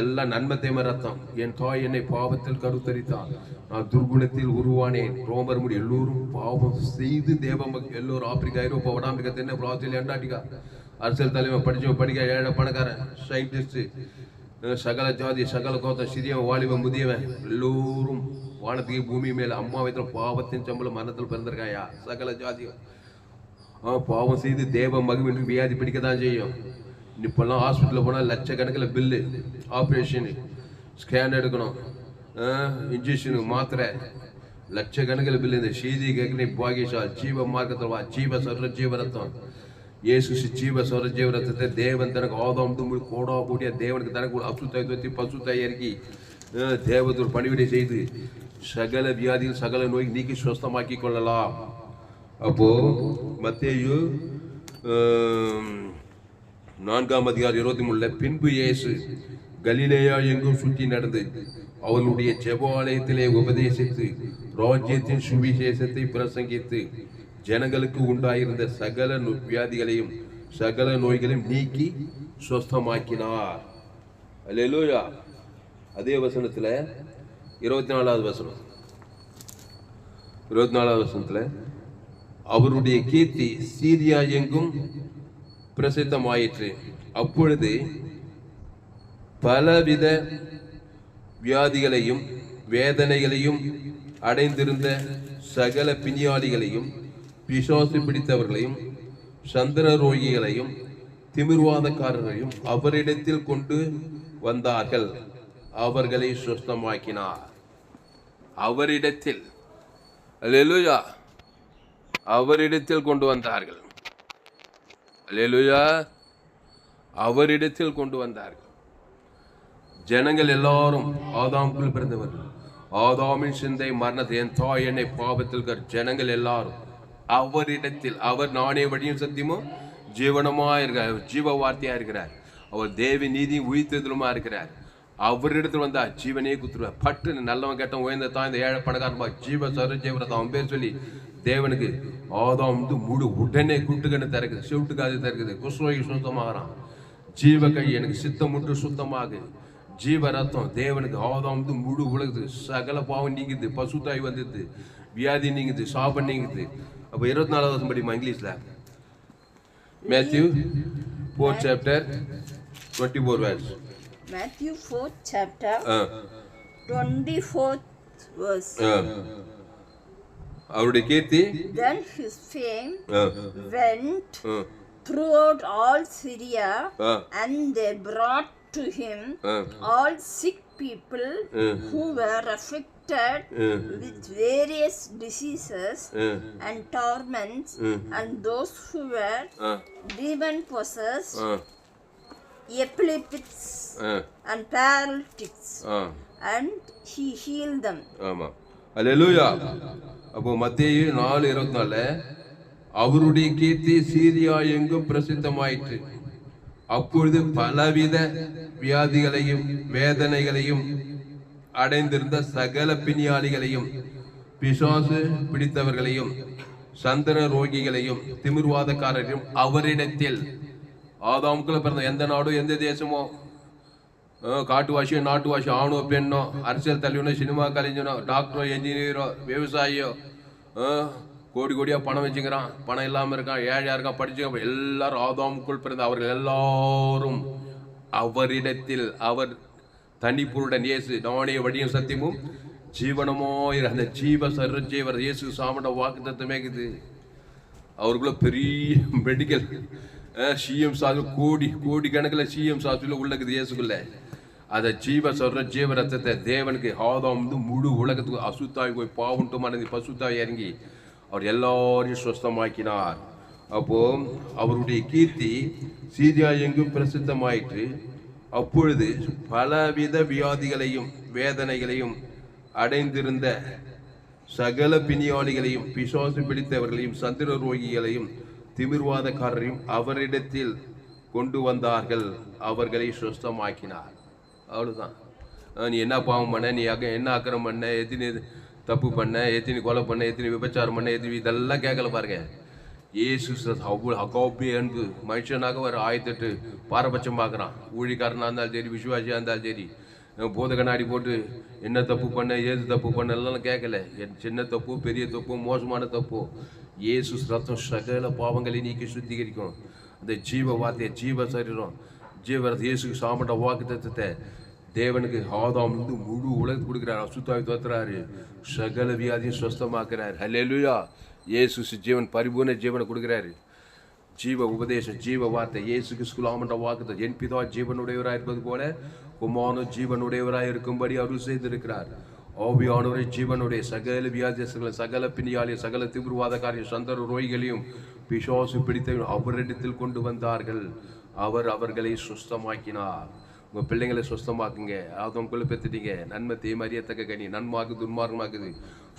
எல்லாம் நன்மை தேம ரத்தம். என் தாய் என்னை பாவத்தில் கருத்தரித்தான், நான் துர்குணத்தில் உருவானேன். ரோமர் முடி எல்லோரும் பாவம் செய்து எல்லோரும் ஆப்பிரிக்கா ஐரோப்பா வடாம்பிரிக்கா தென்னை ஆஸ்திரேலியா அண்டார்டிகா அரசியல் தலைமை படிக்க ஏழை பணக்காரன் சயின்டிஸ்ட் சகல ஜாதி சகல கோத்தம் சிறியவன் வாலிபன் முதியவன் எல்லோரும் வானத்துக்கு பூமி மேல அம்மா வயத்துல பாவத்தின் சம்பளம் மரணத்தில் பிறந்திருக்காயா. சகல ஜாதியும் பாவம் செய்து தேவ மகிழ்ச்சி வியாதி பிடிக்கத்தான் செய்யும். இப்பெல்லாம் ஹாஸ்பிட்டலில் போனால் லட்சக்கணக்கில் பில்லு, ஆப்ரேஷனு, ஸ்கேன் எடுக்கணும், இன்ஜெக்ஷனு, மாத்திரை, லட்சக்கணக்கில் பில்லு. இந்த செய்தி கேட்கணும். பாகிஷா ஜீவ மார்க்கத்தில் வா. ஜீவ சொல்ற ஜீவ ரத்தம் இயேசு ஜீவ சொல்ற ஜீவ ரத்தத்தை தேவன் தனக்கு ஆதாம் கோடா கூடிய தேவனுக்கு தனக்கு அசுத்தாய் தொத்தி பசுத்தாய் இறக்கி தேவதூர் பணிவிடை செய்து சகல வியாதிகள் சகல நோய் நீக்கி சுஸ்தமாக்கி கொள்ளலாம். அப்போ மத்தேயு 4ஆம் அதிகாரம் 23 பின்பு இயேசு கலிலேயா எங்கும் சுற்றி நடந்து அவர்களுடைய ஜெபாலயத்திலே உபதேசித்து ராஜ்யத்தின் சுவிசேஷத்தை பிரசங்கித்து ஜனங்களுக்கு உண்டாயிருந்த சகல வியாதிகளையும் சகல நோய்களையும் நீக்கி சுஸ்தமாக்கினார். அல்லேலூயா. அதே வசனத்துல 24வது வசனம் 24வது வசனத்துல அவருடைய கீர்த்தி சீரியா எங்கும் பிரசித்தமாயிற்று. அப்பொழுது பலவித வியாதிகளையும் வேதனைகளையும் அடைந்திருந்த சகல பிணியாளிகளையும் பிசாசு பிடித்தவர்களையும் சந்திர ரோகிகளையும் திமிர்வாதக்காரரையும் அவரிடத்தில் கொண்டு வந்தார்கள், அவர்களை சுத்தமாக்கினார். அவரிடத்தில், அல்லேலூயா, அவரிடத்தில் கொண்டு வந்தார்கள். அல்லேலூயா, அவரிடத்தில் கொண்டு வந்தார்கள். ஜனங்கள் எல்லாரும் ஆதாமுக்குள் பிறந்தவர்கள். ஆதாமின் சிந்தை மரணத்தை, என் தாய் என்னை பாவத்தில் ஜனங்கள் எல்லாரும் அவரிடத்தில், அவர் நானே வழியும் சத்தியமும் ஜீவனமா இருக்கிறார், ஜீவ வார்த்தையா இருக்கிறார். அவர் தேவி நீதி உயிர்த்ததிலுமா இருக்கிறார். அவரிடத்தில் வந்தா ஜீவனே குத்துருவார். பட்டு நல்லவன் கேட்டவன் உயர்ந்த தான் இந்த ஏழை பணக்காரமா ஜீவ சர ஜீவரத்தை அவன் பேர் சொல்லி தேவனுக்கு ஆதாம் முழு உடனே குட்டுக்கண்ணு திறக்குது, செவிட்டுக்காது திறக்குது, குஷ்ரோகி சுத்தமாகறான். ஜீவ கை எனக்கு சித்தம் முற்று சுத்தமாகு, ஜீவ ரத்தம் தேவனுக்கு ஆதாம் முழு உலகுது, சகல பாவம் நீங்குது, பசுத்தாய் வந்துது, வியாதி நீங்குது, சாபம் நீங்குது. அப்போ 24வது படிமா இங்கிலீஷ்ல Matthew 4th chapter 24 verse. Matthew 4th chapter 24th verse. அவருடைய கீர்த்தி, Then his fame went throughout all Syria, and they brought to him all sick people who were afflicted with various diseases and torments, and those who were demon possessed, epileptics and paralytics, and he healed them. ஆமா, அல்லேலூயா. அப்போ மத்தேயு 4:24 அவருடைய கீர்த்தி சீரியா எங்கும் பிரசித்தமாயிற்று. அப்பொழுது பலவித வியாதிகளையும் வேதனைகளையும் அடைந்திருந்த சகல பிணியாளிகளையும் பிசாசு பிடித்தவர்களையும் சந்திர ரோகிகளையும் திமிர்வாதக்காரரையும் அவரிடத்தில், ஆதாமுக்குள்ள பிறந்த எந்த நாடோ எந்த தேசமோ, காட்டுவாசியோ நாட்டுவாசியோ, ஆணோ பெண்ணோ, அரசியல் தலைவனோ, சினிமா கலைஞனோ, டாக்டரோ, என்ஜினியரோ, விவசாயியோ, கோடி கோடியா பணம் வச்சுக்கிறான், பணம் இல்லாமல் இருக்கான், ஏழையா இருக்கான், படிச்சு எல்லாரும் ஆதாமுக்குள் பிறந்த அவர்கள் எல்லாரும் அவரிடத்தில், அவர் தனிப்பொருடன் இயேசு நானே வழியும் சத்தியமும் ஜீவனமோ, அந்த ஜீவ சர்வஜீவர் இயேசு சாமட வாக்கு தத்துவமேக்குது. அவருக்குள்ள பெரிய மெடிக்கல் சிஎம் சாசு கோடி கோடி கணக்கில் சிஎம் சாசுல உள்ளக்குது இயேசுக்குள்ள. அந்த ஜீவ சொல்ற ஜீவ ரத்தத்தை தேவனுக்கு ஆதாம் முழு உலகத்துக்கு அசுத்தாய் போய் பாவுண்டு மனதி பசுத்தாய் இறங்கி அவர் எல்லாரையும் சுஸ்தமாக்கினார். அப்போ அவருடைய கீர்த்தி சீரியா எங்கும் பிரசித்தமாயிற்று. அப்பொழுது பலவித வியாதிகளையும் வேதனைகளையும் அடைந்திருந்த சகல பிணியாளிகளையும் பிசாசு பிடித்தவர்களையும் சந்திர ரோகிகளையும் திமிர்வாதக்காரரையும் அவரிடத்தில் கொண்டு வந்தார்கள், அவர்களை சுஸ்தமாக்கினார். அவ்வளவுதான். நீ என்ன பாவம் பண்ண, நீ என்ன அக்கிரம் பண்ண, எத்தனை தப்பு பண்ண, எத்தனை கொலை பண்ண, எத்தனை விபச்சாரம் பண்ண, எத்தனை இதெல்லாம் கேட்கல பாருங்க. இயேசு அவ்வளோ அகாபி அன்பு மனுஷனாக ஒரு ஆயத்தட்டு பாரபட்சம் பார்க்குறான். ஊழிக்காரனாக இருந்தாலும் சரி, விசுவாசியாக இருந்தாலும் சரி, போத கண்ணாடி போட்டு என்ன தப்பு பண்ண, ஏது தப்பு பண்ண எல்லாம் கேட்கல. என் சின்ன தப்பு, பெரிய தப்பு, மோசமான தப்பு, இயேசு ரத்தம் சகல பாவங்களை நீக்கி சுத்திகரிக்கும். அந்த ஜீவ வார்த்தையை, ஜீவ சரீரம், ஜீவரத்தை, இயேசுக்கு சாமட்ட வாக்கு தத்துவத்தை தேவனுக்கு ஆதாம் முழு உலகத்துக்கு கொடுக்குறாரு. அசுத்தாய் தோத்துறாரு, சகல வியாதியும் சுஸ்தமாக்குறாரு. ஹல்லேலூயா. இயேசு ஜீவன் பரிபூர்ண ஜீவனை கொடுக்குறாரு. ஜீவ உபதேசம், ஜீவ வார்த்தை, இயேசுக்கு சுலாமன்ற வாக்கு, என் பிதா ஜீவனுடையவராக இருப்பது போல குமாரனும் ஜீவனுடையவராக இருக்கும்படி அருள் செய்திருக்கிறார். ஆவியானவரை ஜீவனுடைய சகல வியாதிகளை, சகல பிணியாளியும், சகல தீவிரவாதக்காரையும், சந்தர நோய்களையும் பிசாசு பிடித்த அவரிடத்தில் கொண்டு வந்தார்கள். அவர் அவர்களை சுஸ்தமாக்கினார். உங்கள் பிள்ளைங்களை சுஸ்தமாக்குங்க. அவங்களுக்குள்ள பெற்றுட்டீங்க. நன்மை தீமை அறியத்தக்க கனி, நன்மாக்கு துன்மார்க்கமாக்குது,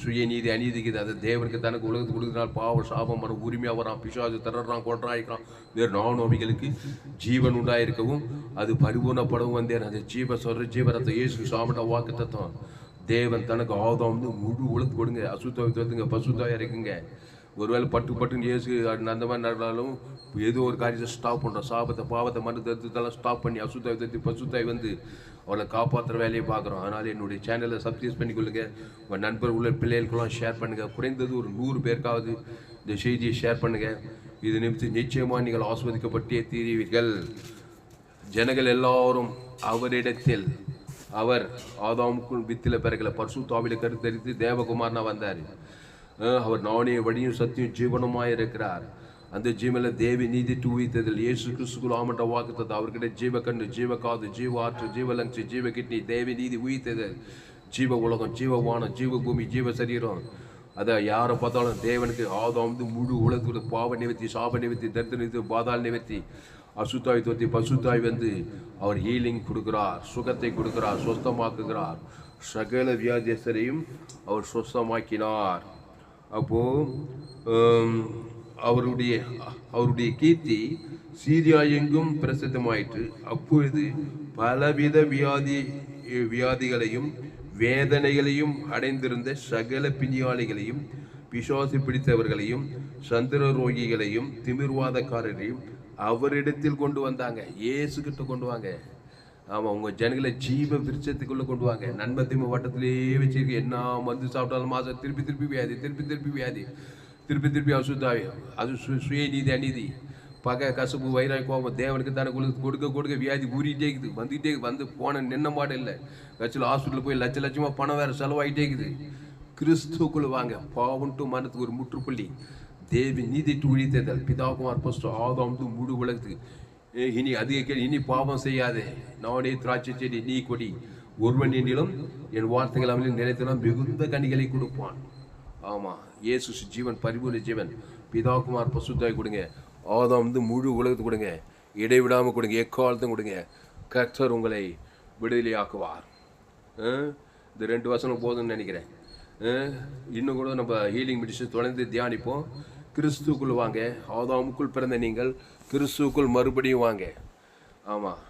சுய நீதி அநீதிக்குது. அதை தேவனுக்கு தனக்கு உலகத்துக்கு கொடுக்குறதுனால பாவம் சாபம் வர உரிமையாக வரான், பிசாசு தர்றான், கொன்றாயிக்கிறான். வேறு நானோவிகளுக்கு ஜீவன் உண்டாயிருக்கவும் அது பரிபூர்ணப்படவும் வந்தேன். அந்த ஜீவ சொல்ற ஜீவரத்தை இயேசு சாமட்ட வாக்கு தத்துவம் தேவன் தனக்கு ஆதாம் முழு உலகத்து கொடுங்க. அசுத்தாவை தோத்துங்க, பசுத்தாய் இறக்குங்க. ஒருவேளை பட்டுன்னு இயேசு அந்த மாதிரி நடந்தாலும் ஏதோ ஒரு காரியத்தை ஸ்டாப் பண்ணுறோம். சாபத்தை, பாவத்தை, மனதெல்லாம் ஸ்டாப் பண்ணி அசுத்தாய் தத்தி பசுத்தாய் வந்து அவளை காப்பாற்றுற வேலையை பார்க்குறோம். அதனால் என்னுடைய சேனலை சப்ஸ்கிரைப் பண்ணிக்கொள்ளுங்க. உங்கள் நண்பர் உள்ள பிள்ளைகளுக்கெல்லாம் ஷேர் பண்ணுங்கள். குறைந்தது ஒரு 100 பேருக்காவது இந்த செய்தியை ஷேர் பண்ணுங்கள். இது நிச்சயமாக நீங்கள் ஆஸ்வதிக்கப்பட்டே தீருவீர்கள். ஜனங்கள் எல்லாரும் அவரிடத்தில் அவர் ஆதாமுக்குள் வித்தில பிறகுல பரிசுத்த ஆவியில கருத்தரித்து தேவகுமாரனா வந்தார். அவர் நானே வழியும் சத்தியம் ஜீவனமாய் இருக்கிறார். அந்த ஜீவனில் தேவி நீதி தூவித்ததில் இயேசு கிறிஸ்துக்குள் ஆமன்ற வாக்குத்தது அவர்கிட்ட ஜீவ கண்ணு, ஜீவ காது, ஜீவ ஆற்று, ஜீவ லங்ஸ், ஜீவ கிட்னி, தேவி நீதி உயிர்த்தது, ஜீவ உலகம், ஜீவ வானம், ஜீவ பூமி, ஜீவ சரீரம். அதை யாரை பார்த்தாலும் தேவனுக்கு ஆதாம் வந்து முழு உலகத்துக்கு பாவ நிவர்த்தி, சாப நிவர்த்தி, தரித்திர நிவர்த்தி, பாதாள நிவர்த்தி, அசுத்தாய் தோத்தி பசுத்தாய் வந்து அவர் ஹீலிங் கொடுக்கிறார், சுகத்தை கொடுக்கிறார், சொஸ்தமாக்குகிறார். சகல வியாதியஸ்தரையும் அவர் சொஸ்தமாக்கினார். அப்போ அவருடைய கீர்த்தி சீரியா எங்கும் பிரசித்தமாயிற்று. அப்பொழுது பலவித வியாதிகளையும் வேதனைகளையும் அடைந்திருந்த சகல பிணியாளிகளையும், பிசாசு பிடித்தவர்களையும், சந்திர ரோகிகளையும், திமிர்வாதக்காரரையும் அவரிடத்தில் கொண்டு வந்தாங்க. இயேசு கிட்ட கொண்டு வாங்க. ஆமாம், உங்கள் ஜனங்களை ஜீவ விருட்சத்துக்குள்ளே கொண்டு வாங்க. நன்மத்திம வட்டத்திலேயே வச்சிருக்கு. என்ன மருந்து சாப்பிட்டாலும் மாதம் திருப்பி வியாதி, திருப்பி அசுத்தாவி. அது சுயநீதி, அநீதி, பகை, கசப்பு, வைராய், கோபம். தேவனுக்கு தானே கொடுக்க வியாதி ஊறிட்டே இருக்குது, வந்துகிட்டே வந்து போன நின்ன மாட்டே இல்லை. கட்சியில் ஹாஸ்பிட்டலில் போய் லட்சமாக பணம் வேறு செலவாகிட்டே இருக்குது. கிறிஸ்துக்குள்ள வாங்க. பாவம் டு மரணத்துக்கு ஒரு முற்றுப்புள்ளி. தேவி நீதி டு உழித்ததல், பிதாகுமார் பஸ்ட் ஆதாம் டு முழு உலகத்துக்கு. இனி அதிக இனி பாவம் செய்யாதே. நானே திராட்சை செடி, நீ கொடி. ஒருவன் என்னிலும் என் வார்த்தைகள் அவனில் நிலைத்தினால் மிகுந்த கனிகளை கொடுப்பான். ஆமாம், இயேசு ஜீவன், பரிபூர்ண ஜீவன். பிதாகுமார் பசுத்தாய் கொடுங்க. ஆதாம் வந்து முழு உலகத்துக்கு கொடுங்க. இடைவிடாமல் கொடுங்க, எக்காலத்தும் கொடுங்க. கர்த்தர் உங்களை விடுதலையாக்குவார். இந்த 2 வசனம் போதும்னு நினைக்கிறேன். இன்னும் கூட நம்ம ஹீலிங் மெடிசன் தொடர்ந்து தியானிப்போம். கிறிஸ்துக்குள் வாங்க. ஆதாமுக்குள் பிறந்த நீங்கள் கிறிஸ்துக்குள் மறுபடியும் வாங்க. ஆமாம்,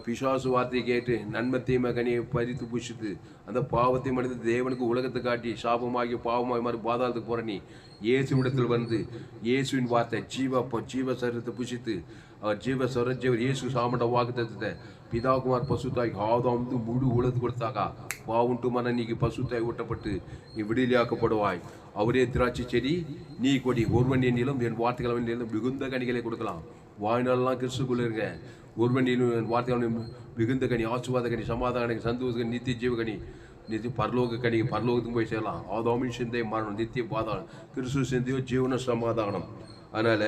பிசாசு வார்த்தையை கேட்டு நன்மை தீமை கனியை பறித்து புஷித்து அந்த பாவத்தை மனித தேவனுக்கு உலகத்தை காட்டி சாபமாகி பாவமாகி மாதிரி பாதாளத்துக்கு போகிற நீ இயேசுவிடத்தில் வந்து இயேசுவின் வார்த்தை ஜீவ சரீரத்தை புஷித்து அவர் ஜீவர் இயேசு சாமண்ட வாக்கு தத்துவத்தை பிதாகுமார் பசுத்தாய் ஆதாம் வந்து முழு உலகத்து கொடுத்தாக்கா பாவுண்டு மன நீக்கு பசுத்தாய் ஊட்டப்பட்டு நீ விடுதலையாக்கப்படுவாய். அவரே திராட்சை செடி, நீ கொடி. ஒருவன் என்னிலும் என் வார்த்தைகள் அவனிலும் மிகுந்த கனிகளை கொடுக்கலாம். வாழ்நாளெல்லாம் கிறிஸ்துக்குள்ள இருங்க. ஒருவன் வார்த்தைகள் மிகுந்த கனி, ஆசுவாத கனி, சமாதான கனி, சந்தோஷ கனி, நித்திய ஜீவகனி, நித்திய பரலோக கனி. பரலோகத்துக்கு போய் சேரலாம். ஆதாமின் சிந்தை மரணம், நித்திய பாதாளம். கிறிஸ்து சிந்தையோ ஜீவன சமாதானம். அதனால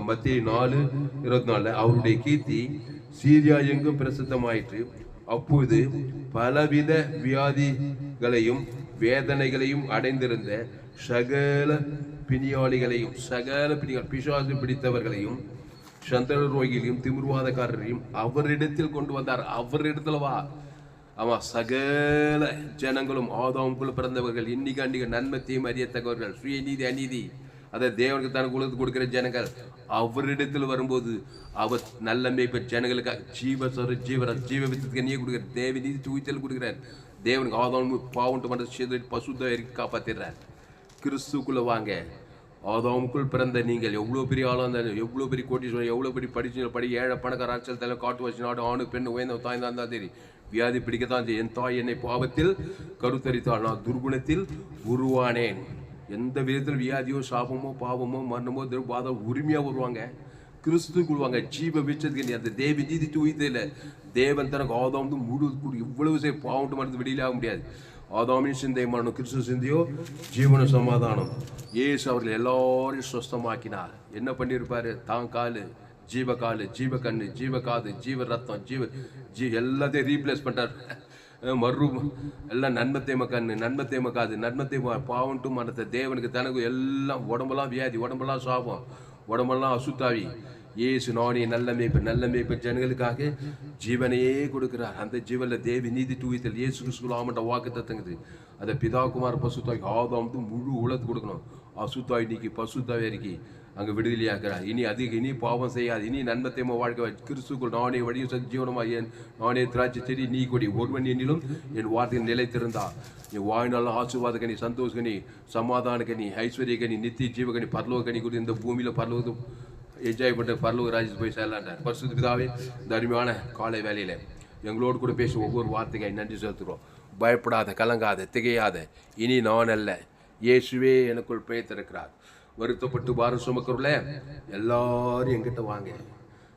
மத்திய 4:24 அவருடைய கீர்த்தி சீரியா எங்கும் பிரசித்தமாயிற்று. அப்போது பலவித வியாதிகளையும் வேதனைகளையும் அடைந்திருந்த சகல பிணியாளிகளையும், பிசாசு பிடித்தவர்களையும், சந்திர ரோகிகளையும், திமிர்வாதக்காரரையும் அவரிடத்தில் கொண்டு வந்தார். அவரிடத்துல வா. ஆமா, சகல ஜனங்களும் ஆதாமுக்குள்ள பிறந்தவர்கள், இன்னைக்கு நன்மத்தையும் அறியத்தக்கவர்கள், சுயநீதி அநீதி அதை தேவனுக்கு தான் உலகத்துக்கு கொடுக்கிற ஜனங்கள் அவரிடத்தில் வரும்போது அவர் நல்ல மேய்ப்பர் ஜனங்களுக்காக ஜீவ வித்தத்துக்கு நீ கொடுக்குறார். தேவ நீதி தூய்த்தல் கொடுக்குறார். தேவனுக்கு ஆதாம் பாவம் பண்ண பசுத்த காப்பாத்திடுறார். கிறிஸ்துக்குள்ள வாங்க. ஆதாமுக்குள் பிறந்த நீங்கள் எவ்வளோ பெரிய ஆளாக இருந்தாலும், எவ்வளோ பெரிய கோட்டீஸ்வரர், எவ்வளோ பெரிய படிச்சு ஏழை பணக்கார அரசியல் தலைவர், காட்டு வச்சு நாடு, ஆணு பெண் உயர்ந்த தாய் தான் இருந்தால் சரி, வியாதி பிடிக்கத்தான் செய்யும். என் தாய் என்னை பாவத்தில் கருத்தரித்தாள், நான் துர்குணத்தில் உருவானேன். எந்த விதத்தில் வியாதியோ சாபமோ பாவமோ மரணமோ பாதம் உரிமையாக வருவாங்க. கிறிஸ்துக்குள் வாங்க. ஜீவ விச்சத்துக்கு அந்த தேவி நீதி தூய்தில்லை. தேவன் தனக்கு ஆதாம் வந்து முழு இவ்வளவு பாவம் மருந்து வெளியில ஆக முடியாது. ஆதாமின் சிந்தை மரணம், கிறிஸ்து சிந்தையோ ஜீவன சமாதானம். இயேசு அவர்கள் எல்லாரையும் சுஸ்தமாக்கினார். என்ன பண்ணியிருப்பாரு? தான் காலு, ஜீவ கண்ணு, ஜீவ காது, ஜீவ ரத்தம், எல்லாத்தையும் ரீப்ளேஸ் பண்ணிட்டார். எல்லாம் நன்மத்தேம கண்ணு, நன்மத்தேம காது, நன்மத்தேம பாவன்ட்டு மனத்தை தேவனுக்கு தனக்கு எல்லாம் உடம்பெல்லாம் வியாதி, உடம்பெல்லாம் சாபம், உடம்பெல்லாம் அசுத்தாவி. இயேசு நானே நல்ல மேய்ப்பர் ஜனங்களுக்காக ஜீவனையே கொடுக்கிறார். அந்த ஜீவனில் தேவி நீதி தூய்த்தல் இயேசு கிறிஸ்துக்குள் ஆமண்ட வாக்கு தத்துங்குது. அதை பிதாகுமார் பசுத்தாய் ஆதாம் முழு உலகத்து கொடுக்கணும். அசுத்தாய் நீக்கி பசுத்தாய் அறிக்கை அங்கே விடுதலையாக்குறார். இனி பாவம் செய்யாது. இனி நன்மத்தேம வாழ்க்கை. கிறிஸ்துக்குள் நானே வழியும் ஜீவனமாக நானே திராட்சை செடி, நீ கொடி. ஒருவன் என்னிலும் என் வார்த்தையில் நிலைத்திருந்தா என் வாழ்நாள் ஆசீர்வாத கனி, சந்தோஷ கனி, சமாதான கனி, ஐஸ்வர்ய கனி, நித்திய ஜீவகனி, பரலோக கனி கூட இந்த பூமியில் பரலோகம் என்ஜாய் பண்ணிட்டு பரலோக ராஜ்யத்துக்கு போய் சேரலான்றார். பரிசுத்த பிதாவே, இந்த அருமையான காலை வேலையில் எங்களோடு கூட பேசும் ஒவ்வொரு வார்த்தைக்கு நன்றி செலுத்துகிறோம். பயப்படாத, கலங்காத, திகையாத. இனி நான் அல்ல, இயேசுவே எனக்குள் பிழைத்திருக்கிறார். வருத்தப்பட்டு பாரம் சுமக்கிறோம்ல, எல்லாரும் எங்கிட்ட வாங்க.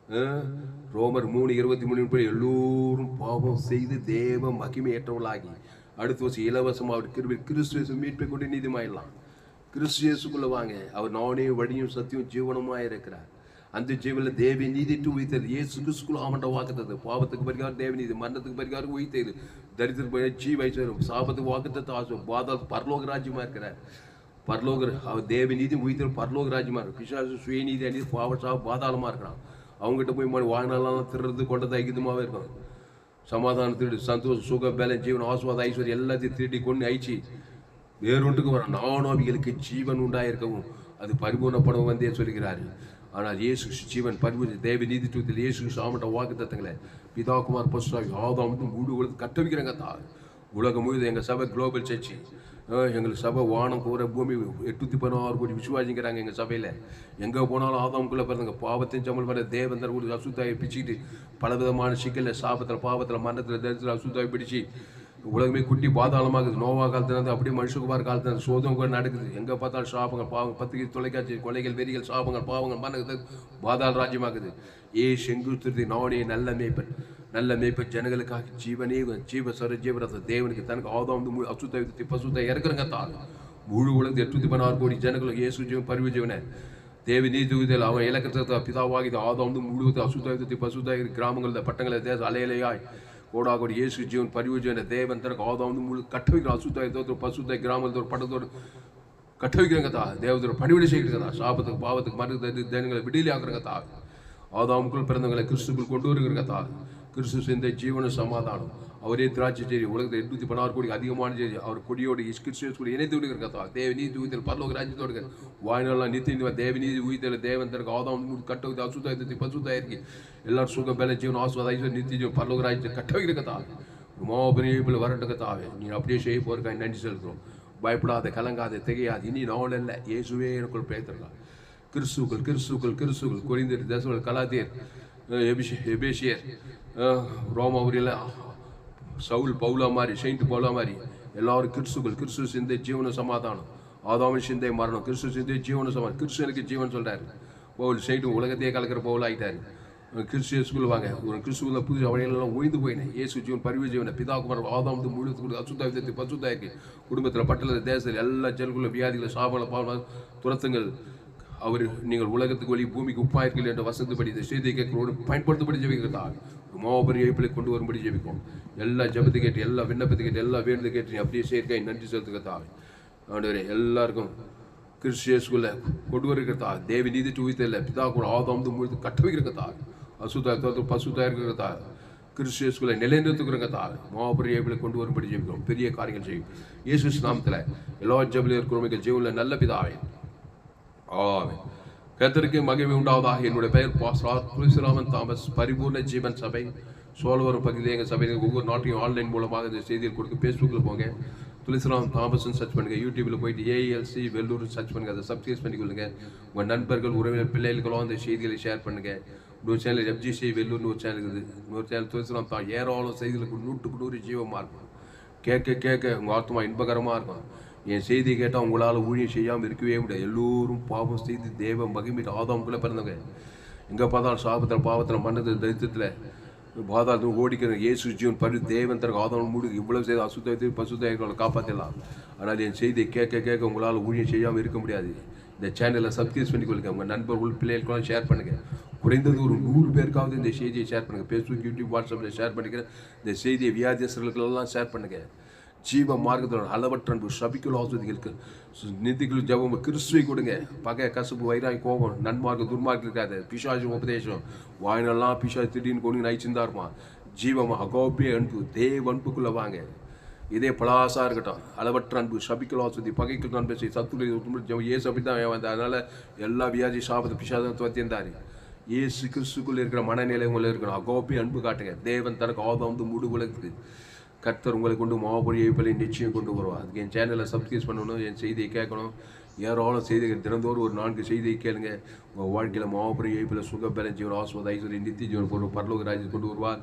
ரோமர் 3:23 எல்லோரும் பாவம் செய்து தேவ மகிமையற்றவர்களாகி, அடுத்த வருஷம் இலவசமாக அவர் கிறிஸ்து மீட்பை கொண்டு நீதிமாயிடலாம். கிறிஸ்துக்குள்ள வாங்க. அவர் நானே வழியும் சத்தியம் ஜீவனமாக இருக்கிறார். அந்த ஜீவனில் தேவ நீதிட்டு உயிர்த்தது. இயேசு கிறிஸ்துக்குள்ள ஆமண்ட வாக்குத்தது. பாவத்துக்கு பரிகாரம் தேவ நீதி, மரணத்துக்கு பரிகாரம் உயிர்த்தது, தரித்திர ஜீவைச்சரும், சாபத்துக்கு வாக்குத்தத்தை ஆசை, பாதாள பரலோக ராஜ்யமா இருக்கிறார். பரலோக அவர் தேவ நீதி உயிர்த்தல் பரலோக ராஜ்யமா இருக்கு. பிசாசு சுயநீதி அணி பாவ சாப பாதாளமா இருக்கிறான். அவங்ககிட்ட போய் வாழ்நாளெல்லாம் திருறது கொண்டது ஐக்கியமாகவே இருக்கும். சமாதானம் திருடி சந்தோஷம் சுகம் பலம் ஜீவன் ஆசுவாத ஐஸ்வர்யம் எல்லாத்தையும் திருடி கொண்டு அழிச்சு வேறொன்றுக்கு வர நானும் அவைகளுக்கு ஜீவன் உண்டாயிருக்கவும் அது பரிபூர்ணப்படவும் வந்தே சொல்கிறாரு. ஆனால் இயேசு ஜீவன் பரிபூர்ண தேவ நீதித்துவத்தில் இயேசு சாமட்ட வாக்கு தத்தங்களை பிதாகுமார் பசுராவி ஆதாம் மூடு உலகத்தை கட்டவிக்கிறேங்க தான். உலகம் முழுது எங்கள் சபை குளோபல் சர்ச்சு, எங்களுக்கு சபை வானம் கூற பூமி 816 கோடி விசுவாசிக்கிறாங்க எங்கள் சபையில். எங்கே போனாலும் ஆதாமுக்குள்ளே பிறந்தங்க பாவத்தின் சம்பளம் வர தேவந்தர் ஒரு அசுத்தாயை பிடிச்சிட்டு பலவிதமான சிக்கலில் சாபத்தில் பாவத்தில் மரணத்தில் தரித்தில் அசுத்தாயை பிடிச்சி உலகமே குட்டி பாதாளமாகுது. நோவா காலத்துலேருந்து அப்படியே மனுஷகுமார் காலத்தில் சோதனை கூட நடக்குது. எங்கே பார்த்தாலும் சாபங்கள் பாவங்கள், பத்திரிகை தொலைக்காட்சி கொலைகள் வெறிகள் சாபங்கள் பாவங்கள் மரணத்தில் பாதாள ராஜ்யமாகுது. செங்குத்திருதி நானே நல்ல மேய்ப்பன், நல்ல மேய்ப்பன் ஜனங்களுக்காக ஜீவனே ஜீவரத தேவனுக்கு தனக்கு ஆதாம் அசுத்த பசுத்த இறக்குறங்க தான். முழு உலகத்து 816 கோடி ஜனங்களுக்கு இயேசு ஜீவன் பரிவு ஜீவனை தேவ நீதியில் அவன் இலக்கத்தை பிதாவாகி ஆதாம் முழுவதும் அசுத்த பசுத்த கிராமங்கள் பட்டங்களை தேச அலையலையாய் கோடாகோடி இயேசு ஜீவன் பரிவு ஜீவனை தேவன் தனக்கு ஆதாம் முழு கட்ட வைக்கிற அசுத்த பசுத்த கிராமத்தோட பட்டத்தோடு கட்ட வைக்கிறங்க தான். தேவத்தோட பணிவிடை செய்கிறதா. சாபத்துக்கு பாவத்துக்கு மருந்து தேவங்களை விடுதலை ஆக்குறங்க தான். ஆதாமுக்குள் பிறந்தவங்களை கிறிஸ்துக்குள் கொண்டு வருகிற தான். கிறிஸ்து சேர்ந்த ஜீவன சமாதானம் அவரே திராட்சை செய்தி உலகத்தில் 816 கோடி அதிகமான செய்தி அவர் கொடியோடு கிறிஸ்துவோடு இணைத்து விடுகிற கத்தா. தேவ நீதி உயிர்த்தல் பரலோக ராஜ்யத்தோடு வாய்நாளெலாம் நித்திய தேவ நீதி உயிர்த்தல் தேவன் தனக்கு ஆதாம் கட்ட அசுத்தாயத்தை பசுத்தாயிருக்கு. எல்லாரும் சுகம் பல ஜீவன் ஆசுவாத ஐஸ்வர் நித்திய ஜீவன் பரலோக ராஜ்யத்தை கட்ட வைக்கிற கத்தா. மாபெரிய வரட்டு கத்தாவே நீ அப்படியே செய்ய போறக்காய் நன்றி செலுத்துகிறோம். பயப்படாத, கலங்காத, திகையாது. இனி நாள் இல்லை, இயேசுவே எனக்குள் பேத்திரலாம். கிறிஸ்துக்கள் கொரிந்தியர், தெசலோனிக்கர், கலாத்தியர், எபேசியர், ரோமாவூரில் சவுல் பவுலா மாதிரி, செயின்ட் பவுலா மாதிரி எல்லாரும் கிறிஸ்து சிந்தை ஜீவன சமாதானம், ஆதாமின் சிந்தை மரணம், கிறிஸ்து சிந்தை ஜீவன சமாதானம். கிறிஸ்துவனுக்கு ஜீவன் சொல்றாரு. பவுல் செயின்ட் உலகத்தையே கலக்கிற பவுல் ஆகிட்டாரு. கிறிஸ்துக்குள்ள வாங்க. ஒரு கிறிஸ்துவ புது அவனையெல்லாம் ஒய்ந்து போயினேன். இயேசு ஜீவன் பரிவு ஜீவனை பிதாகுமார் ஆதாம் முழு அசுத்தாயத்தை பசுத்தாயிருக்கு. குடும்பத்தில் பட்டத்தில் தேசத்தில் எல்லா ஜனங்களும் வியாதிகளை சாபல பாவம் துரத்துங்கள். அவர் நீங்கள் உலகத்துக்கு வழி பூமிக்கு உப்பாயிருக்கீர்கள் என்ற வசந்தப்படி இந்த செய்தியை கேட்கிறோடு பயன்படுத்தப்படி ஜெபிக்கிறதா. மாபெரிய இயப்பிலை கொண்டு வரும்படி ஜெபிக்கும். எல்லா ஜபத்தை கேட்டு, எல்லா விண்ணப்பத்தை கேட்டு, எல்லா வேண்டுதை கேட்டு அப்படியே சேர்க்கை நன்றி செலுத்துக்கிறதா. ஆண்டவரே எல்லாருக்கும் கிறிஸ்துக்குள்ள கொண்டு வருகிறதா. தேவி நீதி உயிர்த்தல பிதா கூட ஆதாம் முழுத்து கட்ட வைக்கிறதா. அசுத்தாயத்தோடு பசுத்தாய் இருக்கிறதா. கிறிஸ்துக்குள்ள நிலைநிறுத்துக்கிறதா. மாபெரிய இயப்பிலை கொண்டு வரும்படி ஜெபிக்கிறோம். பெரிய காரியங்கள் செய்யும் இயேசு நாமத்தில். எல்லா ஜபலையும் இருக்கிறவங்க ஜீவனில் நல்ல பிதாவே. ஆமென். கர்த்தருக்கு மகிமை உண்டாவதாக. என்னுடைய பெயர் துளசிராமன் தாமஸ். பரிபூர்ண ஜீவன் சபை சோழவரம் பகுதியில் எங்கள் சபையில் ஒவ்வொரு நாட்டையும் ஆன்லைன் மூலமாக இந்த செய்தியில் கொடுக்க. ஃபேஸ்புக்கில் போங்க, துளசிராமன் தாமஸ்ன்னு சர்ச் பண்ணுங்கள். யூடியூப்பில் போயிட்டு ஏஎல்சி வெள்ளூர் சர்ச் பண்ணுங்கள். அதை சப்ஸ்கிரைப் பண்ணிக்கொள்ளுங்க. உங்கள் நண்பர்கள் உறவினர் பிள்ளைகளுக்கெல்லாம் அந்த செய்திகளை ஷேர் பண்ணுங்கள். இன்னொரு சேனல் FGC வெள்ளூர்னு ஒரு சேனல் இருக்குது. இன்னொரு சேனல் துளசிராமன் தான். ஏராளம் செய்திகளுக்கு 100% ஜீவமாக இருக்கும். கேட்க உங்கள் ஆத்மா இன்பகரமாக இருக்கும். என் செய்தி கேட்டால் உங்களால் ஊழியம் செய்யாமல் இருக்கவே முடியாது. எல்லோரும் பாவம் செய்து தேவ மகிமைட்டு ஆதாமுக்குள்ளே பிறந்தவங்க. எங்கே பார்த்தாலும் சாபத்தில் பாவத்தில் மன்னத்தில் தரித்திரத்தில் பாதாளத்தில் ஓடிக்கிற இயேசு ஜீவன் பரி தேவன் தனக்கு ஆதாம் மூடு இவ்வளவு செய்து அசுத்தத்தை பசுத்தாய்களை காப்பாற்றலாம். ஆனால் என் செய்தியை கேட்க உங்களால் ஊழியம் செய்யாமல் இருக்க முடியாது. இந்த சேனலை சப்ஸ்கிரைப் பண்ணிக்கொள்ளுங்க. உங்கள் நண்பர்கள் பிள்ளைகளுக்கெல்லாம் ஷேர் பண்ணுங்கள். குறைந்தது ஒரு 100 பேருக்காவது இந்த செய்தியை ஷேர் பண்ணுங்கள். ஃபேஸ்புக், யூடியூப், வாட்ஸ்அப்பில் ஷேர் பண்ணிக்கிறேன். இந்த செய்தியை வியாதியஸ்தர்களுக்கெல்லாம் ஷேர் பண்ணுங்கள். ஜீவ மார்க்கத்தோட அளவற்ற அன்பு சபிக்குள் ஆஸ்வதிகளுக்கு நிதிக்குள் ஜபம் கிறிஸ்துவை கொடுங்க. பகை, கசப்பு, வைராய், கோபம், நன்மார்க்கம், துர்மார்க்கம் இருக்காது. பிசாசு உபதேசம் வாயினெல்லாம் பிசாசு திடீர்னு கொண்டு நைச்சிருந்தா இருப்பான். ஜீவமா அகோபிய அன்பு தேவ அன்புக்குள்ளே வாங்க. இதே பலாசா இருக்கட்டும். அளவற்ற அன்பு சபிக்குள் ஆஸ்வதி பகைக்குள் நான் பேசி சத்துடைய ஏசு அப்படி தான் வந்தார். அதனால எல்லா வியாதி சாபத்தை பிசாசம் துவத்தியிருந்தாரு. ஏசு கிறிஸ்துக்குள்ளே இருக்கிற மனநிலை உங்களை இருக்கணும். அகோபிய அன்பு காட்டுங்க. தேவன் தனக்கு ஆதாம் முடு உலகத்துக்கு கர்த்தர் உங்களை கொண்டு மாபெரிய இயப்பிலை நிச்சயம் கொண்டு வருவார். அதுக்கு என் சேனலை சப்ஸ்கிரைப் பண்ணணும். என் செய்தியை கேட்கணும். ஏராளம் செய்திகள் தினந்தோறும் ஒரு 4 செய்தியை கேளுங்க. உங்கள் வாழ்க்கையில் மாபெரிய இயப்பில் சுக பலம் ஜீவன் ஆஸ்வத ஐஸ்வர்யம் நித்திய ஜீவன் கொண்டு பரலோக ராஜ்யத்தை கொண்டு வருவார்.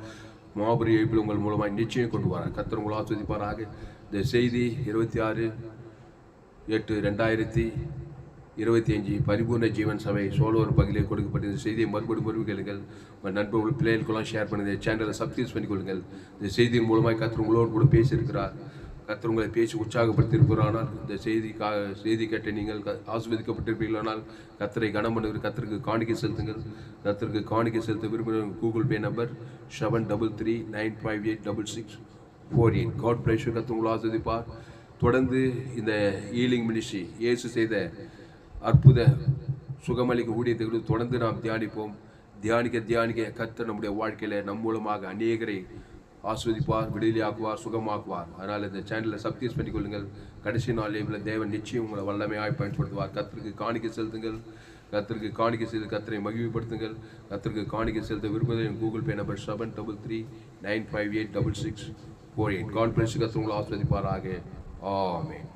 மாபெரிய இயப்பில் உங்கள் மூலமாக நிச்சயம் கொண்டு வரார். கர்த்தர் உங்களை ஆஸ்வதிப்பாராக. இந்த செய்தி 26/8/2023 25 பரிபூர்ண ஜீவன் சபை சோலோர் பகுதியில் கொடுக்கப்பட்ட இந்த செய்தியை மறுபடியும் கேளுங்கள். உங்கள் நண்பர்கள் பிள்ளைகளுக்கெல்லாம் ஷேர் பண்ணுங்கள். சேனலை சப்ஸ்கிரைப் பண்ணிக்கொள்ளுங்கள். இந்த செய்தியின் மூலமாக கர்த்தர் உங்களோடு கூட பேசியிருக்கிறார். கர்த்தர் உங்களை பேசி உற்சாகப்படுத்தியிருக்கிறானால் இந்த செய்தி கேட்ட நீங்கள் ஆசீர்வதிக்கப்பட்டிருப்பீர்களானால் கர்த்தரை கனம் பண்ணுகிற கர்த்தருக்கு காணிக்கை செலுத்துங்கள். கர்த்தருக்கு காணிக்கை செலுத்த விரும்புகிற Google Pay number 7339586648. God bless you. கர்த்தர் உங்களை ஆசீர்வதிப்பார். தொடர்ந்து இந்த ஹீலிங் மினிஸ்ட்ரி இயேசு செய்த அற்புத சுகமளிக்க ஊழியத்தை தொடர்ந்து நாம் தியானிக்க கர்த்தர் நம்முடைய வாழ்க்கையில நம் மூலமாக அநேகரை ஆஸ்வதிப்பார், விடுதலையாக்குவார், சுகமாக்குவார். அதனால் இந்த சேனலை சப்ஸ்கிரைப் பண்ணிக்கொள்ளுங்கள். கடைசி நாள் தேவன் நிச்சயம் உங்களை வல்லமையாய் பயன்படுத்துவார். கர்த்தருக்கு காணிக்கை செலுத்துங்கள். கர்த்தருக்கு காணிக்கை செய்து கர்த்தரை மகிழ்வுபடுத்துங்கள். கர்த்தருக்கு காணிக்கை செலுத்த விரும்புவது என் Google Pay number 7339586648. God bless you. கர்த்தர் உங்களை ஆஸ்வதிப்பாராக. ஆமென்.